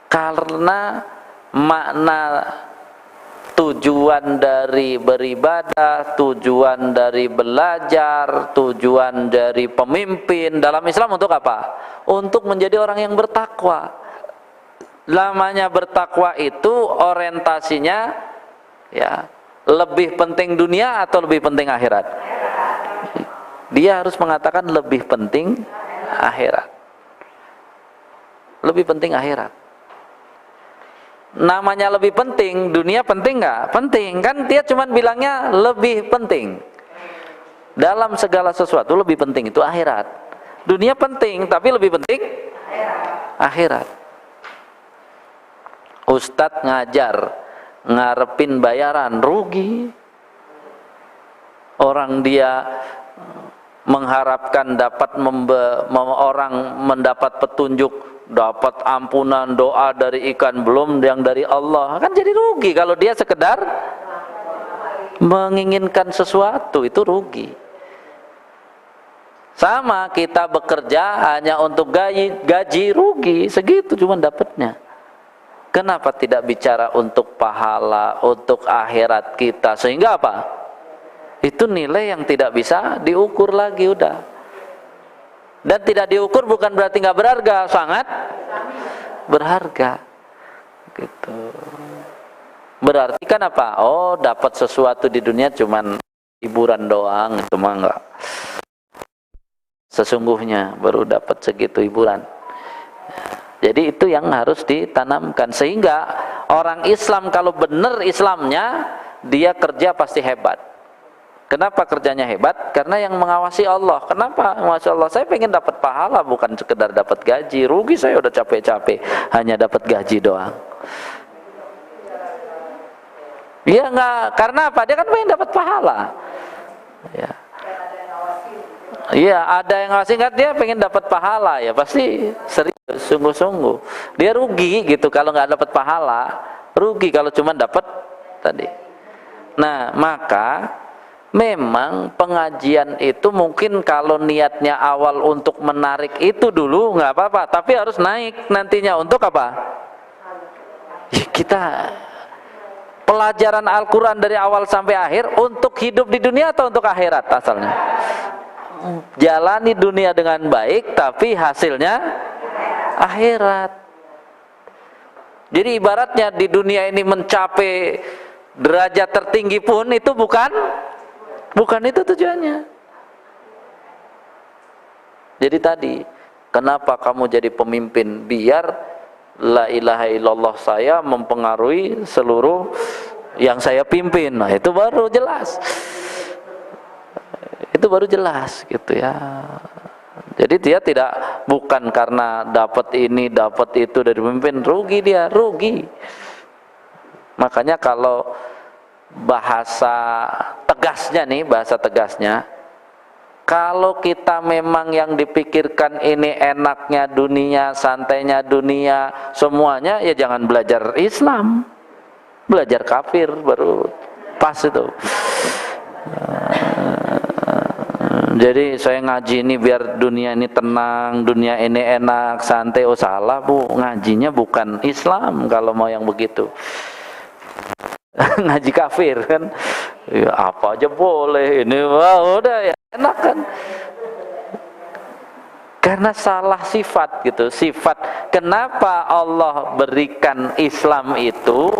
Karena makna tujuan dari beribadah, tujuan dari belajar, tujuan dari pemimpin dalam Islam untuk apa? Untuk menjadi orang yang bertakwa. Lamanya bertakwa itu orientasinya ya, lebih penting dunia atau lebih penting akhirat? Dia harus mengatakan lebih penting akhirat. Lebih penting akhirat. Namanya lebih penting, dunia penting nggak? Penting, kan dia cuman bilangnya lebih penting. Dalam segala sesuatu lebih penting itu akhirat. Dunia penting, tapi lebih penting akhirat. Ustadz ngajar ngarepin bayaran, rugi. Orang dia mengharapkan dapat orang mendapat petunjuk, dapat ampunan doa dari ikan, belum yang dari Allah, kan jadi rugi. Kalau dia sekedar menginginkan sesuatu, itu rugi. Sama kita bekerja hanya untuk gaji, rugi, segitu cuma dapatnya. Kenapa tidak bicara untuk pahala, untuk akhirat kita, sehingga apa? Itu nilai yang tidak bisa diukur lagi, udah. Dan tidak diukur bukan berarti nggak berharga, sangat berharga. Gitu. Berarti kan apa? Oh, dapat sesuatu di dunia cuman hiburan doang, itu mah enggak. Sesungguhnya baru dapat segitu hiburan. Jadi itu yang harus ditanamkan, sehingga orang Islam kalau benar Islamnya, dia kerja pasti hebat. Kenapa kerjanya hebat? Karena yang mengawasi Allah. Kenapa? Masya Allah, saya pengen dapat pahala, bukan sekedar dapat gaji. Rugi saya udah capek-capek hanya dapat gaji doang. Iya enggak, karena apa? Dia kan pengen dapat pahala. Ya. Iya, ada yang ngawasi kan, dia pengen dapat pahala, ya pasti serius, sungguh-sungguh. Dia rugi gitu kalau nggak dapat pahala, rugi kalau cuma dapat tadi. Nah, maka memang pengajian itu mungkin kalau niatnya awal untuk menarik itu dulu nggak apa-apa, tapi harus naik nantinya untuk apa? Ya, kita pelajaran Al-Quran dari awal sampai akhir untuk hidup di dunia atau untuk akhirat asalnya? Jalani dunia dengan baik, tapi hasilnya akhirat. Jadi ibaratnya di dunia ini mencapai derajat tertinggi pun itu bukan itu tujuannya. Jadi tadi, kenapa kamu jadi pemimpin? Biar la ilaha illallah saya mempengaruhi seluruh yang saya pimpin. Nah, itu baru jelas. Itu baru jelas gitu ya. Jadi dia bukan karena dapat ini, dapat itu dari pemimpin, rugi dia, rugi. Makanya kalau bahasa tegasnya, kalau kita memang yang dipikirkan ini enaknya dunia, santainya dunia, semuanya, ya jangan belajar Islam, belajar kafir baru pas itu. Jadi saya ngaji ini biar dunia ini tenang, dunia ini enak, santai. Oh salah bu, ngajinya bukan Islam kalau mau yang begitu. Ngaji kafir kan, ya, apa aja boleh ini, wah udah ya enak kan. Karena salah sifat gitu, sifat. Kenapa Allah berikan Islam itu?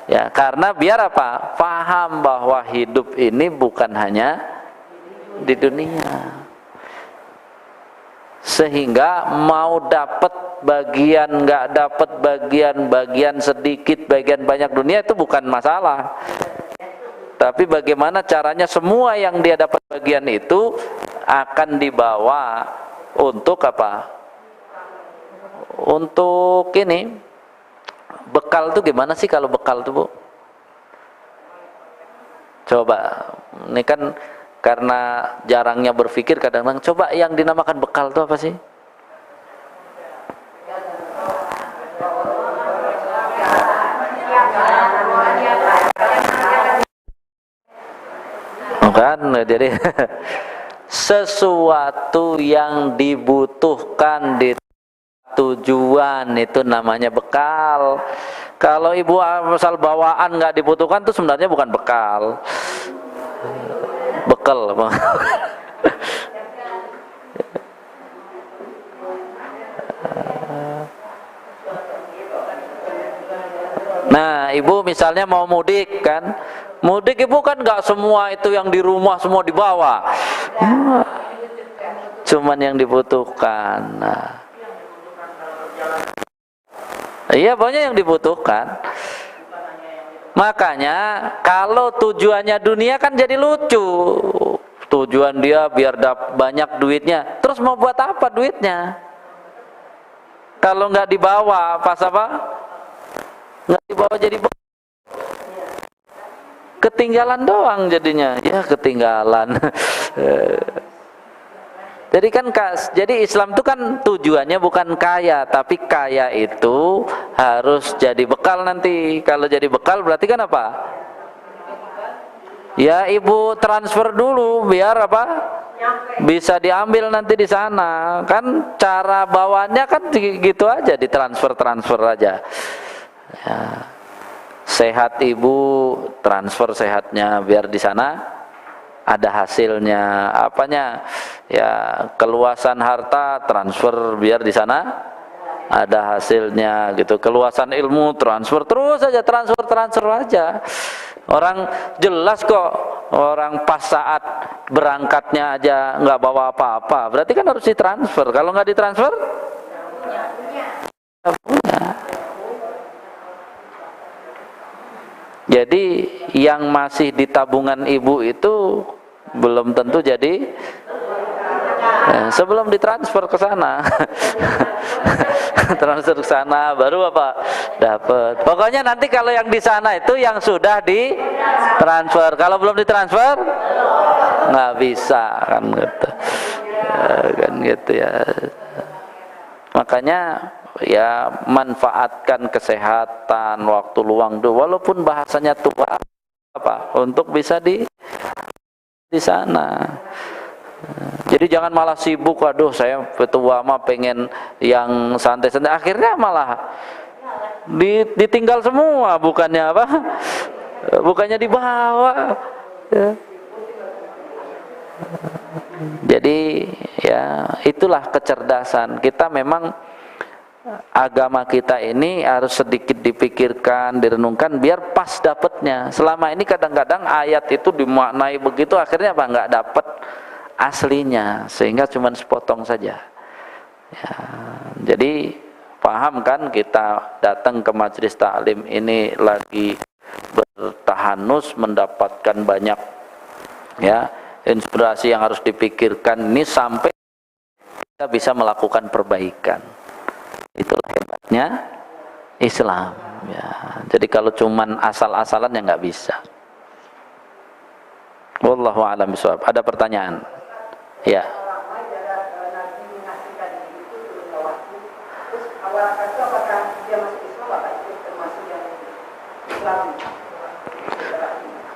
Ya karena biar apa? Paham bahwa hidup ini bukan hanya di dunia, sehingga mau dapat bagian, nggak dapat bagian sedikit, bagian banyak dunia itu bukan masalah. Tapi bagaimana caranya semua yang dia dapat bagian itu akan dibawa untuk apa? Untuk ini bekal tuh gimana sih kalau bekal tuh bu? Coba, ini kan karena jarangnya berpikir kadang-kadang, coba yang dinamakan bekal itu apa sih? Bukan, jadi sesuatu yang dibutuhkan di tujuan itu namanya bekal. Kalau ibu asal bawaan nggak dibutuhkan itu sebenarnya bukan bekal. Bekal. Nah, ibu misalnya mau mudik kan, mudik ibu kan nggak semua itu yang di rumah semua dibawa, cuman yang dibutuhkan. Nah, iya pokoknya yang dibutuhkan. Makanya kalau tujuannya dunia kan jadi lucu. Tujuan dia biar banyak duitnya. Terus mau buat apa duitnya? Kalau nggak dibawa pas apa? Nggak dibawa jadi ketinggalan doang jadinya, ya ketinggalan. Jadi kan jadi Islam itu kan tujuannya bukan kaya, tapi kaya itu harus jadi bekal nanti. Kalau jadi bekal berarti kan apa? Ya ibu transfer dulu biar apa? Bisa diambil nanti di sana. Kan cara bawanya kan gitu aja, ditransfer aja. Ya. Sehat ibu, transfer sehatnya biar di sana ada hasilnya. Apanya? Ya keluasan harta transfer biar di sana ada hasilnya gitu. Keluasan ilmu transfer terus aja, transfer aja. Orang jelas kok, orang pas saat berangkatnya aja nggak bawa apa-apa, berarti kan harus ditransfer. Kalau nggak ditransfer nggak punya. Jadi yang masih di tabungan ibu itu belum tentu jadi sebelum ditransfer ke sana. Transfer ke sana baru apa? Dapat. Pokoknya nanti kalau yang di sana itu yang sudah ditransfer. Kalau belum ditransfer nggak bisa kan gitu. Kan gitu ya. Makanya ya manfaatkan kesehatan, waktu luang tuh walaupun bahasanya tua apa untuk bisa di sana. Jadi jangan malah sibuk, aduh saya tua mah pengen yang santai-santai, akhirnya malah ditinggal semua, bukannya apa? Bukannya dibawa. Ya. Jadi ya itulah kecerdasan kita. Memang agama kita ini harus sedikit dipikirkan, direnungkan biar pas dapatnya. Selama ini kadang-kadang ayat itu dimaknai begitu, akhirnya apa? Nggak dapat aslinya, sehingga cuma sepotong saja. Ya, jadi paham kan, kita datang ke majelis taklim ini lagi bertahanus mendapatkan banyak ya inspirasi yang harus dipikirkan ini sampai kita bisa melakukan perbaikan. Itulah hebatnya Islam ya. Jadi kalau cuman asal-asalan ya nggak bisa. Wallahu a'lam bishawab. Ada pertanyaan? Ya.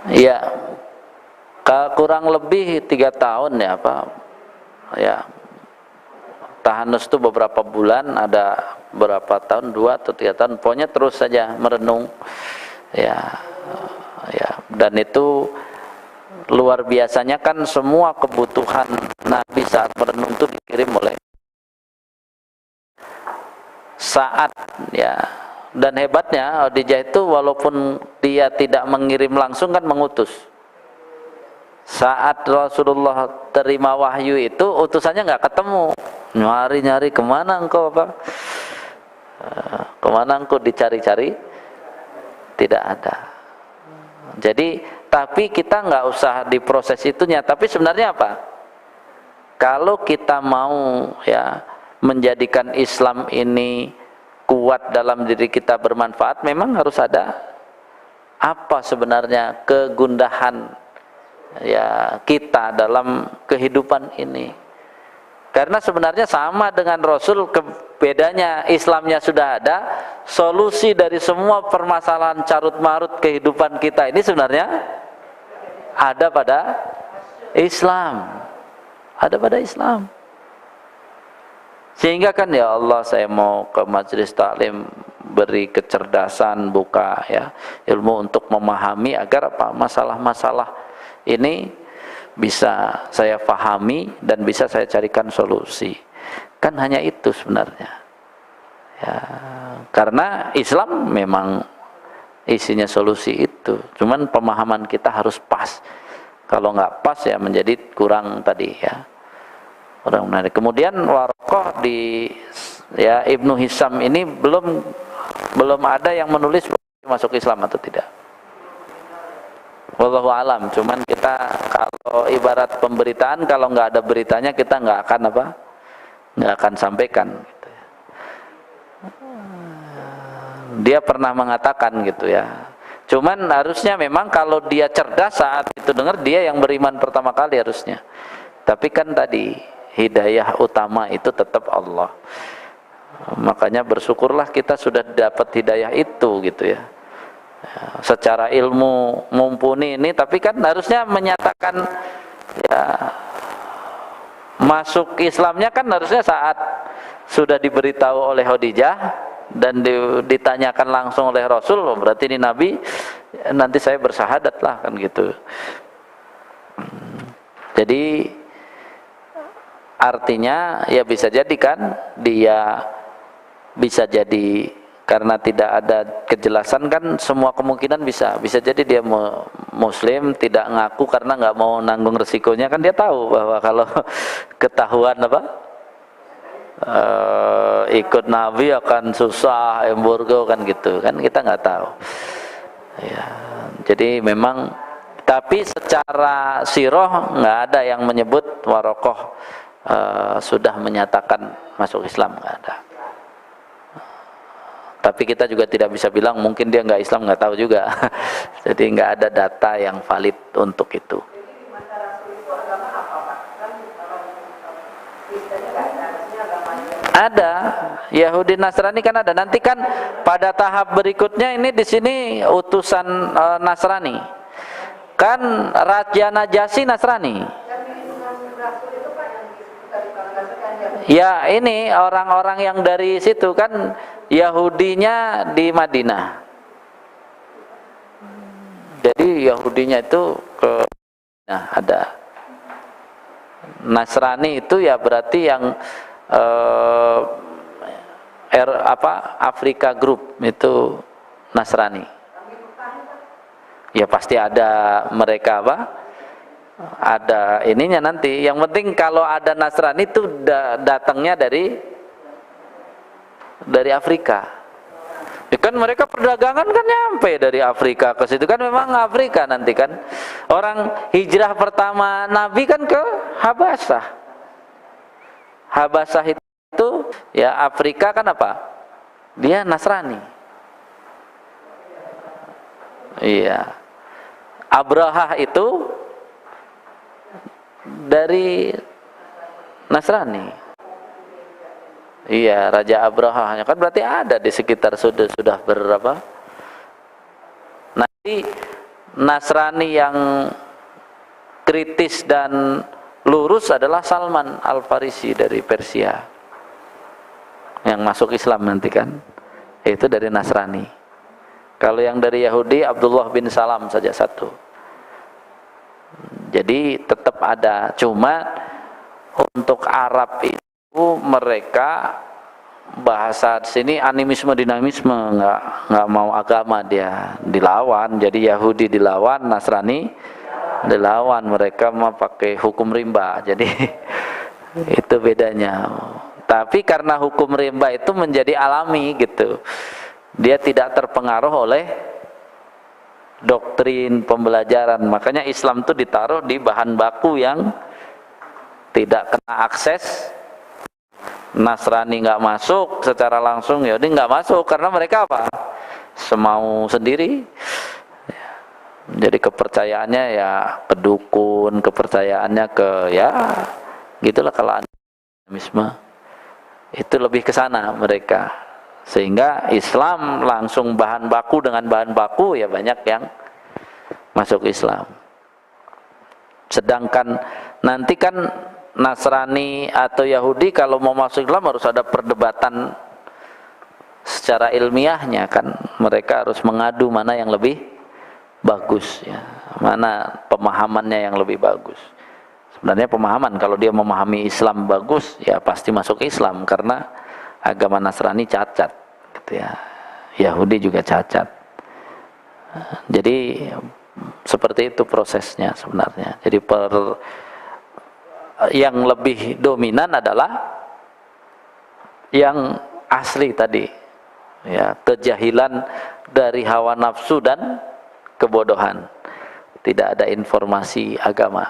Iya, kurang lebih 3 tahun ya Pak. Ya, tahanus itu beberapa bulan, ada berapa tahun, 2 atau 3 tahun. Pokoknya terus saja merenung. Ya, ya. Dan itu luar biasanya kan, semua kebutuhan Nabi saat merenung itu dikirim oleh saat ya. Dan hebatnya Khadijah itu walaupun dia tidak mengirim langsung kan mengutus. Saat Rasulullah terima wahyu itu utusannya nggak ketemu, nyari-nyari kemana engkau Pak? Kemana engkau, dicari-cari tidak ada. Jadi tapi kita nggak usah diproses itunya. Tapi sebenarnya apa? Kalau kita mau ya menjadikan Islam ini kuat dalam diri kita, bermanfaat, memang harus ada apa sebenarnya kegundahan ya kita dalam kehidupan ini. Karena sebenarnya sama dengan Rasul, bedanya Islamnya sudah ada, solusi dari semua permasalahan carut marut kehidupan kita ini sebenarnya ada pada Islam. Ada pada Islam. Sehingga kan ya Allah, saya mau ke majelis taklim, beri kecerdasan, buka ya ilmu untuk memahami agar apa masalah-masalah ini bisa saya pahami dan bisa saya carikan solusi. Kan hanya itu sebenarnya. Ya, karena Islam memang isinya solusi itu. Cuman pemahaman kita harus pas. Kalau nggak pas ya menjadi kurang tadi ya. Kurang menarik. Kemudian Waraqah di ya Ibnu Hisam ini belum ada yang menulis masuk Islam atau tidak. Wallahu alam. Cuman kita kalau ibarat pemberitaan, kalau nggak ada beritanya kita nggak akan apa? Nggak akan sampaikan. Gitu ya. Dia pernah mengatakan gitu ya. Cuman harusnya memang kalau dia cerdas saat itu dengar, dia yang beriman pertama kali harusnya. Tapi kan tadi hidayah utama itu tetap Allah. Makanya bersyukurlah kita sudah dapat hidayah itu gitu ya. Secara ilmu mumpuni ini, tapi kan harusnya menyatakan ya masuk Islamnya kan harusnya saat sudah diberitahu oleh Khadijah dan ditanyakan langsung oleh Rasul, berarti ini Nabi, nanti saya bersahadat lah kan gitu. Jadi artinya ya bisa jadi kan dia bisa jadi karena tidak ada kejelasan kan, semua kemungkinan bisa jadi dia muslim tidak ngaku karena nggak mau nanggung resikonya, kan dia tahu bahwa kalau ketahuan ikut Nabi akan susah, embargo kan gitu kan, kita nggak tahu ya. Jadi memang, tapi secara sirah nggak ada yang menyebut Warokoh sudah menyatakan masuk Islam, nggak ada. Tapi kita juga tidak bisa bilang mungkin dia nggak Islam, nggak tahu juga. Jadi nggak ada data yang valid untuk itu. Ada Yahudi Nasrani kan ada. Nanti kan pada tahap berikutnya ini di sini utusan Nasrani. Kan Raja Najasyi Nasrani. Ya ini orang-orang yang dari situ kan, Yahudinya di Madinah. Jadi Yahudinya itu ke ada. Nasrani itu ya berarti yang Afrika Group itu Nasrani. Ya pasti ada mereka ada ininya nanti. Yang penting kalau ada Nasrani itu datangnya dari Afrika. Ya kan mereka perdagangan kan nyampe dari Afrika ke situ kan, memang Afrika nanti kan. Orang hijrah pertama Nabi kan ke Habasyah. Habasyah itu ya Afrika kan apa? Dia Nasrani. Iya. Abraha itu dari Nasrani. Iya, Raja Abraha kan berarti ada di sekitar sudah berapa? Nanti Nasrani yang kritis dan lurus adalah Salman Al-Farisi dari Persia, yang masuk Islam nanti kan, itu dari Nasrani. Kalau yang dari Yahudi Abdullah bin Salam saja satu. Jadi tetap ada, cuma untuk Arab itu mereka bahasa sini animisme dinamisme, nggak mau agama, dia dilawan. Jadi Yahudi dilawan, Nasrani dilawan, mereka mah pakai hukum rimba. Jadi itu bedanya. Tapi karena hukum rimba itu menjadi alami gitu, dia tidak terpengaruh oleh doktrin pembelajaran. Makanya Islam itu ditaruh di bahan baku yang tidak kena akses. Nasrani nggak masuk secara langsung, Yahudi nggak masuk karena mereka apa? Semau sendiri. Jadi kepercayaannya ya ke dukun, kepercayaannya ke ya gitulah. Kalau animisme itu lebih ke sana mereka, sehingga Islam langsung bahan baku dengan bahan baku ya banyak yang masuk Islam. Sedangkan nanti kan Nasrani atau Yahudi kalau mau masuk Islam harus ada perdebatan secara ilmiahnya kan, mereka harus mengadu mana yang lebih bagus ya, mana pemahamannya yang lebih bagus. Sebenarnya pemahaman, kalau dia memahami Islam bagus ya pasti masuk Islam, karena agama Nasrani cacat gitu ya, Yahudi juga cacat. Jadi seperti itu prosesnya sebenarnya. Jadi yang lebih dominan adalah yang asli tadi ya, kejahilan dari hawa nafsu dan kebodohan, tidak ada informasi agama.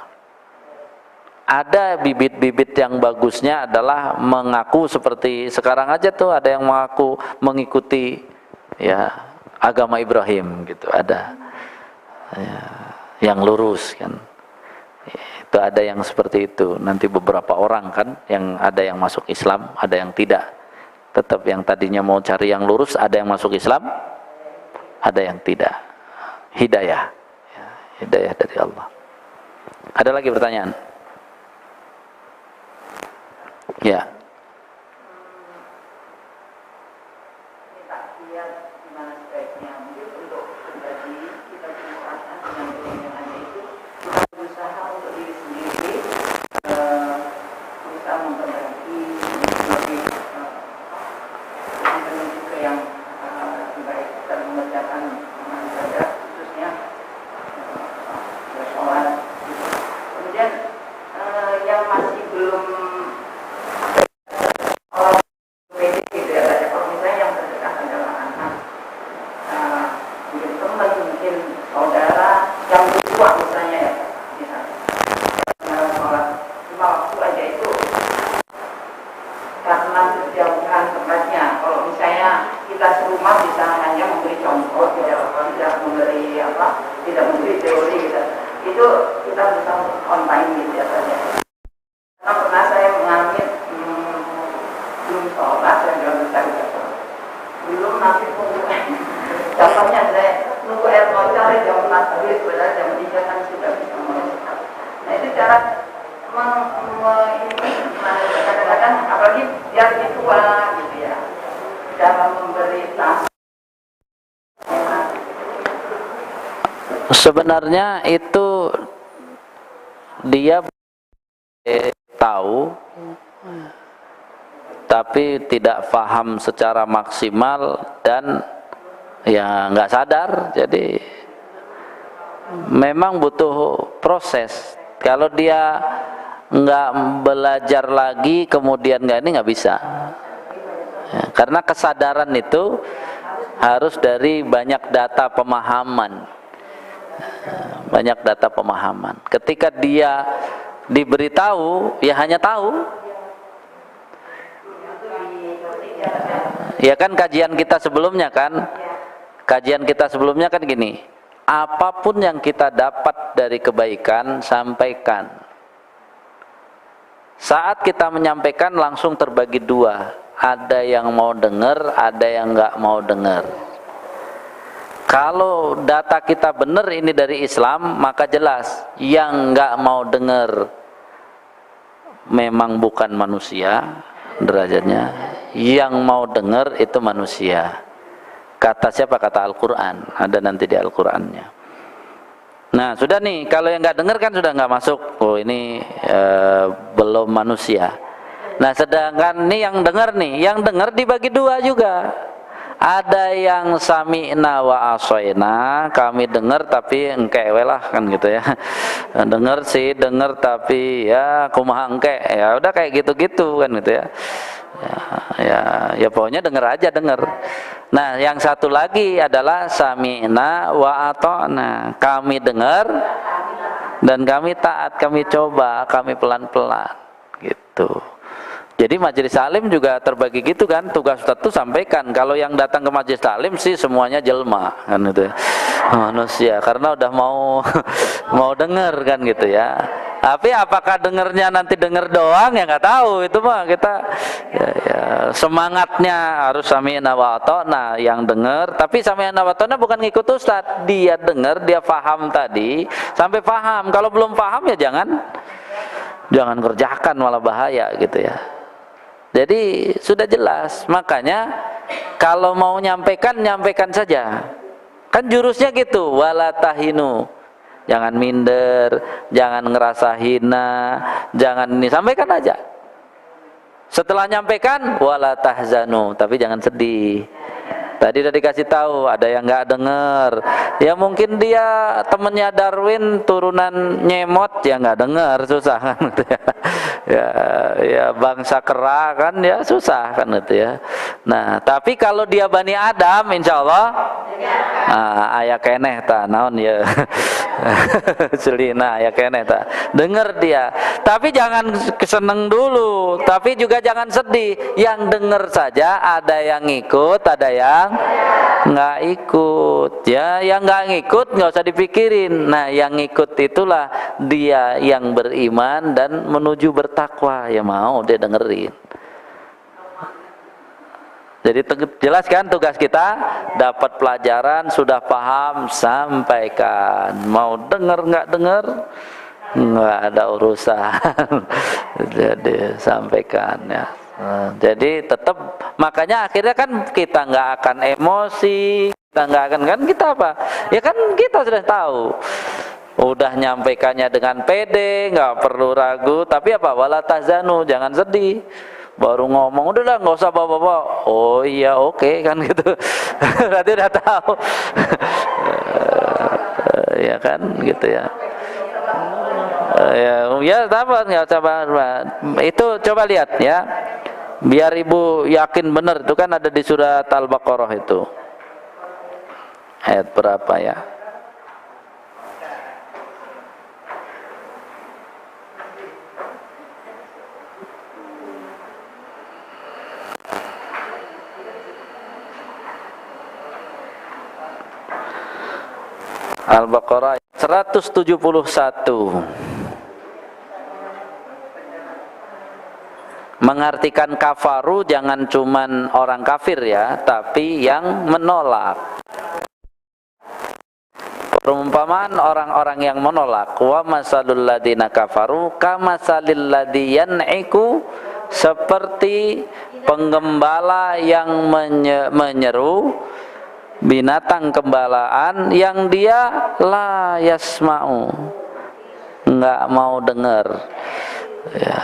Ada bibit-bibit yang bagusnya adalah mengaku seperti sekarang aja tuh, ada yang mengaku mengikuti ya agama Ibrahim gitu, ada ya, yang lurus kan. Itu ada yang seperti itu. Nanti beberapa orang kan yang ada yang masuk Islam, ada yang tidak. Tetap yang tadinya mau cari yang lurus, ada yang masuk Islam, ada yang tidak. Hidayah ya, hidayah dari Allah. Ada lagi pertanyaan? Ya. Sebenarnya itu dia tahu tapi tidak paham secara maksimal dan ya nggak sadar, jadi memang butuh proses. Kalau dia nggak belajar lagi kemudian nggak bisa ya, karena kesadaran itu harus dari banyak data pemahaman. Banyak data pemahaman. Ketika dia diberitahu, ya hanya tahu. Ya kan kajian kita sebelumnya kan, gini, apapun yang kita dapat dari kebaikan, sampaikan. Saat kita menyampaikan langsung terbagi dua, ada yang mau dengar, ada yang nggak mau dengar. Kalau data kita benar ini dari Islam, maka jelas yang nggak mau dengar memang bukan manusia derajatnya, yang mau dengar itu manusia. Kata siapa? Kata Al-Quran, ada nanti di Al-Qurannya. Nah sudah nih, kalau yang nggak dengar kan sudah nggak masuk. Oh ini belum manusia. Nah sedangkan nih yang dengar dibagi dua juga. Ada yang sami'na wa asoina, kami dengar tapi engke lah kan gitu ya. Dengar tapi ya kumaha engke, ya udah kayak gitu-gitu kan gitu ya. Ya pokoknya dengar aja, dengar. Nah yang satu lagi adalah sami'na wa ata'na, kami dengar dan kami taat, kami coba, kami pelan-pelan gitu. Jadi majelis taklim juga terbagi gitu kan, tugas Ustaz tuh sampaikan. Kalau yang datang ke majelis taklim sih semuanya jelma kan gitu ya, manusia, karena udah mau dengar kan gitu ya. Tapi apakah dengernya nanti denger doang ya nggak tahu, itu mah kita ya, semangatnya harus sami'na wa ata'na, yang denger. Tapi sami'na wa ata'na bukan ngikut Ustaz, dia denger, dia paham tadi sampai paham. Kalau belum paham ya jangan kerjakan, malah bahaya gitu ya. Jadi sudah jelas, makanya kalau mau nyampaikan saja. Kan jurusnya gitu, wala tahinu. Jangan minder, jangan ngerasa hina, jangan ini, sampaikan aja. Setelah nyampaikan wala tahzanu, tapi jangan sedih. Tadi udah dikasih tahu, ada yang nggak dengar. Ya mungkin dia temennya Darwin turunan nyemot, ya nggak dengar, susah kan gitu ya. Ya bangsa kera kan ya susah kan gitu ya. Nah tapi kalau dia Bani Adam, insya Allah aya keneh ta naon ya. Selina aya keneh ta, dengar dia. Tapi jangan seneng dulu, tapi juga jangan sedih. Yang dengar saja, ada yang ngikut, ada yang nggak ikut. Ya, yang nggak ngikut nggak usah dipikirin. Nah, yang ngikut itulah dia yang beriman dan menuju bertakwa. Ya mau dia dengerin. Jadi jelas kan tugas kita, dapat pelajaran, sudah paham, sampaikan. Mau denger nggak denger, nggak ada urusan. Jadi sampaikan ya. Jadi tetap, makanya akhirnya kan kita nggak akan emosi, kita nggak akan, kan kita apa? Ya kan kita sudah tahu. Udah nyampaikannya dengan pede, nggak perlu ragu. Tapi apa? Wala tahzanu, jangan sedih. Baru ngomong, udah lah nggak usah bawa-bawa. Oh iya oke, kan gitu. Berarti udah tahu. Ya kan gitu ya. Ya dapat, nggak usah bawa. Itu coba lihat ya. Biar ibu yakin benar, itu kan ada di surat Al-Baqarah itu. Ayat berapa ya? Al-Baqarah 171. Mengartikan kafaru jangan cuman orang kafir ya, tapi yang menolak. Perumpamaan orang-orang yang menolak, wa masalul ladina kafaru kamasalil ladzi yan'iku, seperti penggembala yang menyeru binatang gembalaan yang dia la yasma'u, nggak mau dengar ya.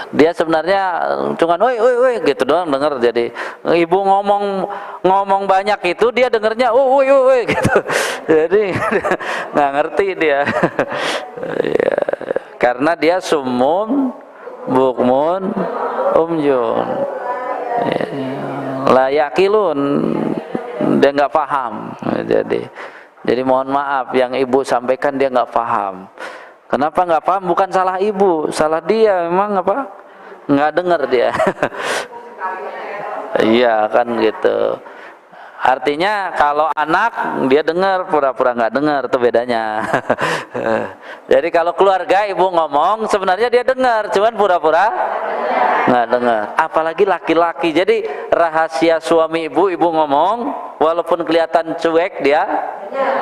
Dia sebenarnya cuma woi gitu doang denger. Jadi ibu ngomong banyak itu dia dengernya woi gitu. Jadi nggak ngerti dia. Ya, karena dia summun bukmun umyun, ya, la yaqilun, dia nggak paham. Jadi mohon maaf yang ibu sampaikan dia nggak paham. Kenapa nggak paham? Bukan salah ibu, salah dia. Memang apa? Nggak dengar dia. Iya kan gitu. Artinya kalau anak dia dengar, pura-pura nggak dengar, itu bedanya. Jadi kalau keluarga ibu ngomong sebenarnya dia dengar, cuman pura-pura nggak dengar. Apalagi laki-laki. Jadi rahasia suami ibu ngomong, walaupun kelihatan cuek dia,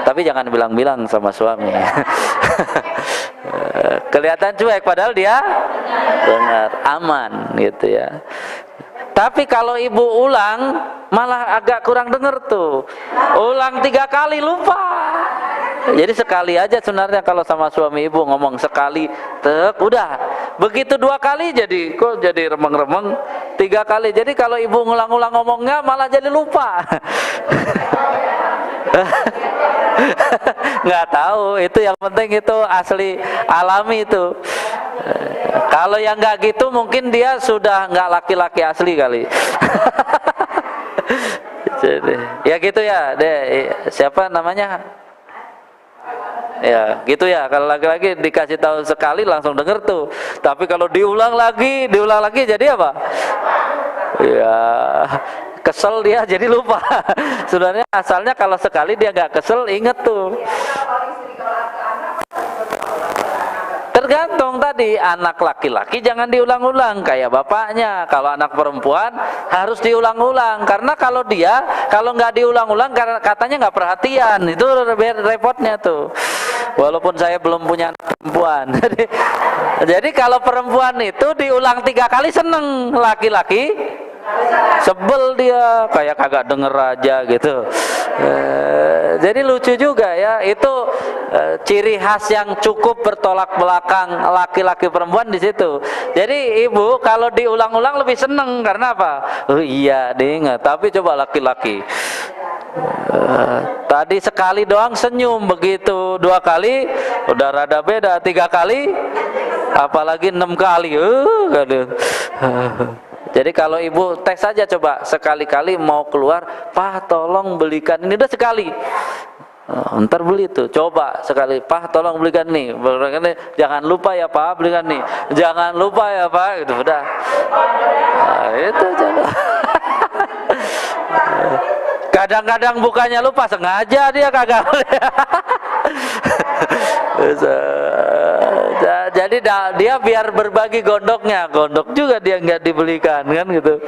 tapi jangan bilang-bilang sama suami. Kelihatan cuek padahal dia dengar, aman gitu ya. Tapi kalau ibu ulang malah agak kurang dengar tuh. Ulang 3 kali lupa. Jadi sekali aja sebenarnya kalau sama suami ibu ngomong sekali, udah. Begitu 2 kali jadi kok jadi remeng-remeng, 3 kali. Jadi kalau ibu ngulang-ulang ngomongnya malah jadi lupa. Nggak tahu, itu yang penting itu asli alami itu. Kalau yang nggak gitu mungkin dia sudah nggak laki-laki asli kali. Jadi, ya gitu ya deh. Siapa namanya? Ya gitu ya, kalau laki-laki dikasih tahu sekali langsung denger tuh. Tapi kalau diulang lagi jadi apa? Ya kesel dia jadi lupa. Sebenarnya asalnya kalau sekali dia nggak kesel, inget tuh. Tergantung tadi, anak laki-laki jangan diulang-ulang kayak bapaknya. Kalau anak perempuan harus diulang-ulang, karena kalau nggak diulang-ulang katanya nggak perhatian, itu repotnya tuh. Walaupun saya belum punya anak perempuan. Jadi kalau perempuan itu diulang 3 kali seneng, laki-laki sebel dia kayak kagak denger aja gitu. Jadi lucu juga ya, itu ciri khas yang cukup bertolak belakang laki-laki perempuan di situ. Jadi ibu kalau diulang-ulang lebih seneng karena apa? Oh iya diingat, tapi coba laki-laki tadi sekali doang senyum, begitu 2 kali udah rada beda, 3 kali apalagi 6 kali. Jadi kalau ibu tes saja coba, sekali-kali mau keluar, Pak tolong belikan ini, udah sekali. Ntar beli tuh, coba sekali, Pak tolong belikan nih, jangan lupa ya Pak belikan nih, jangan lupa ya Pak, gitu udah. Nah, itu coba. Kadang-kadang bukannya lupa, sengaja dia kagak. Jadi dia biar berbagi gondok juga dia nggak dibelikan kan gitu.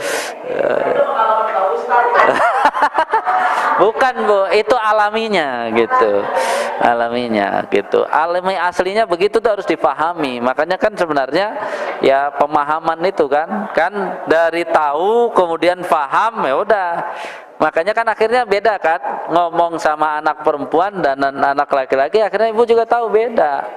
Bukan Bu, itu alaminya gitu. Alami aslinya begitu tuh harus dipahami. Makanya kan sebenarnya ya pemahaman itu kan dari tahu kemudian paham ya udah. Makanya kan akhirnya beda kan, ngomong sama anak perempuan dan anak laki-laki akhirnya ibu juga tahu beda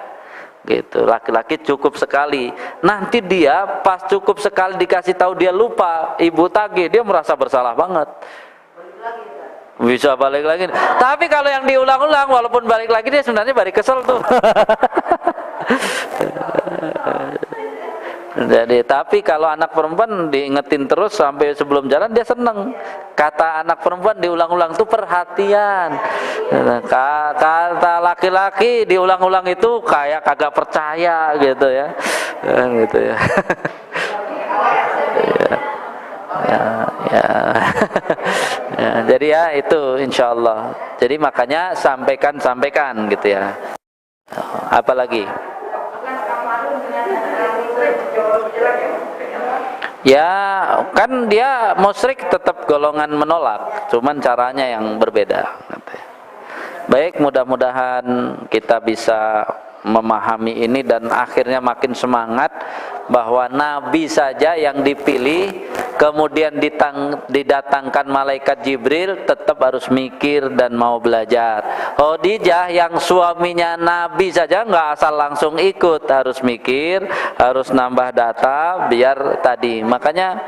gitu. Laki-laki cukup sekali, nanti dia pas cukup sekali dikasih tahu dia lupa, ibu tagih, dia merasa bersalah banget, bisa balik lagi. Tapi kalau yang diulang-ulang walaupun balik lagi dia sebenarnya balik kesel tuh. Jadi tapi kalau anak perempuan diingetin terus sampai sebelum jalan dia seneng. Kata anak perempuan diulang-ulang itu perhatian. Kata laki-laki diulang-ulang itu kayak kagak percaya gitu ya. Gitu ya. Ya. Jadi ya itu insyaallah. Jadi makanya sampaikan gitu ya. Apalagi? Ya kan dia musyrik tetap golongan menolak, cuman caranya yang berbeda. Baik, mudah-mudahan kita bisa memahami ini dan akhirnya makin semangat bahwa Nabi saja yang dipilih, kemudian didatangkan malaikat Jibril, tetap harus mikir dan mau belajar. Khadijah yang suaminya Nabi saja nggak asal langsung ikut, harus mikir, harus nambah data biar tadi. Makanya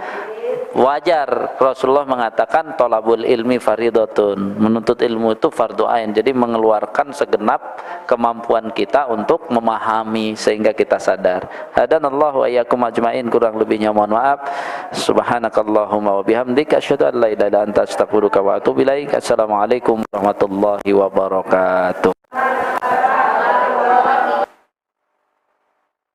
wajar Rasulullah mengatakan thalabul ilmi faridatun, menuntut ilmu itu fardu ain. Jadi mengeluarkan segenap kemampuan kita untuk memahami sehingga kita sadar. Hadanallahu wa iyyakum ajmain, kurang lebihnya mohon maaf. Subhanakallahumma wa bihamdika asyhadu an la ilaha illa anta astaghfiruka wa atubu ilaik. Assalamualaikum warahmatullahi wabarakatuh.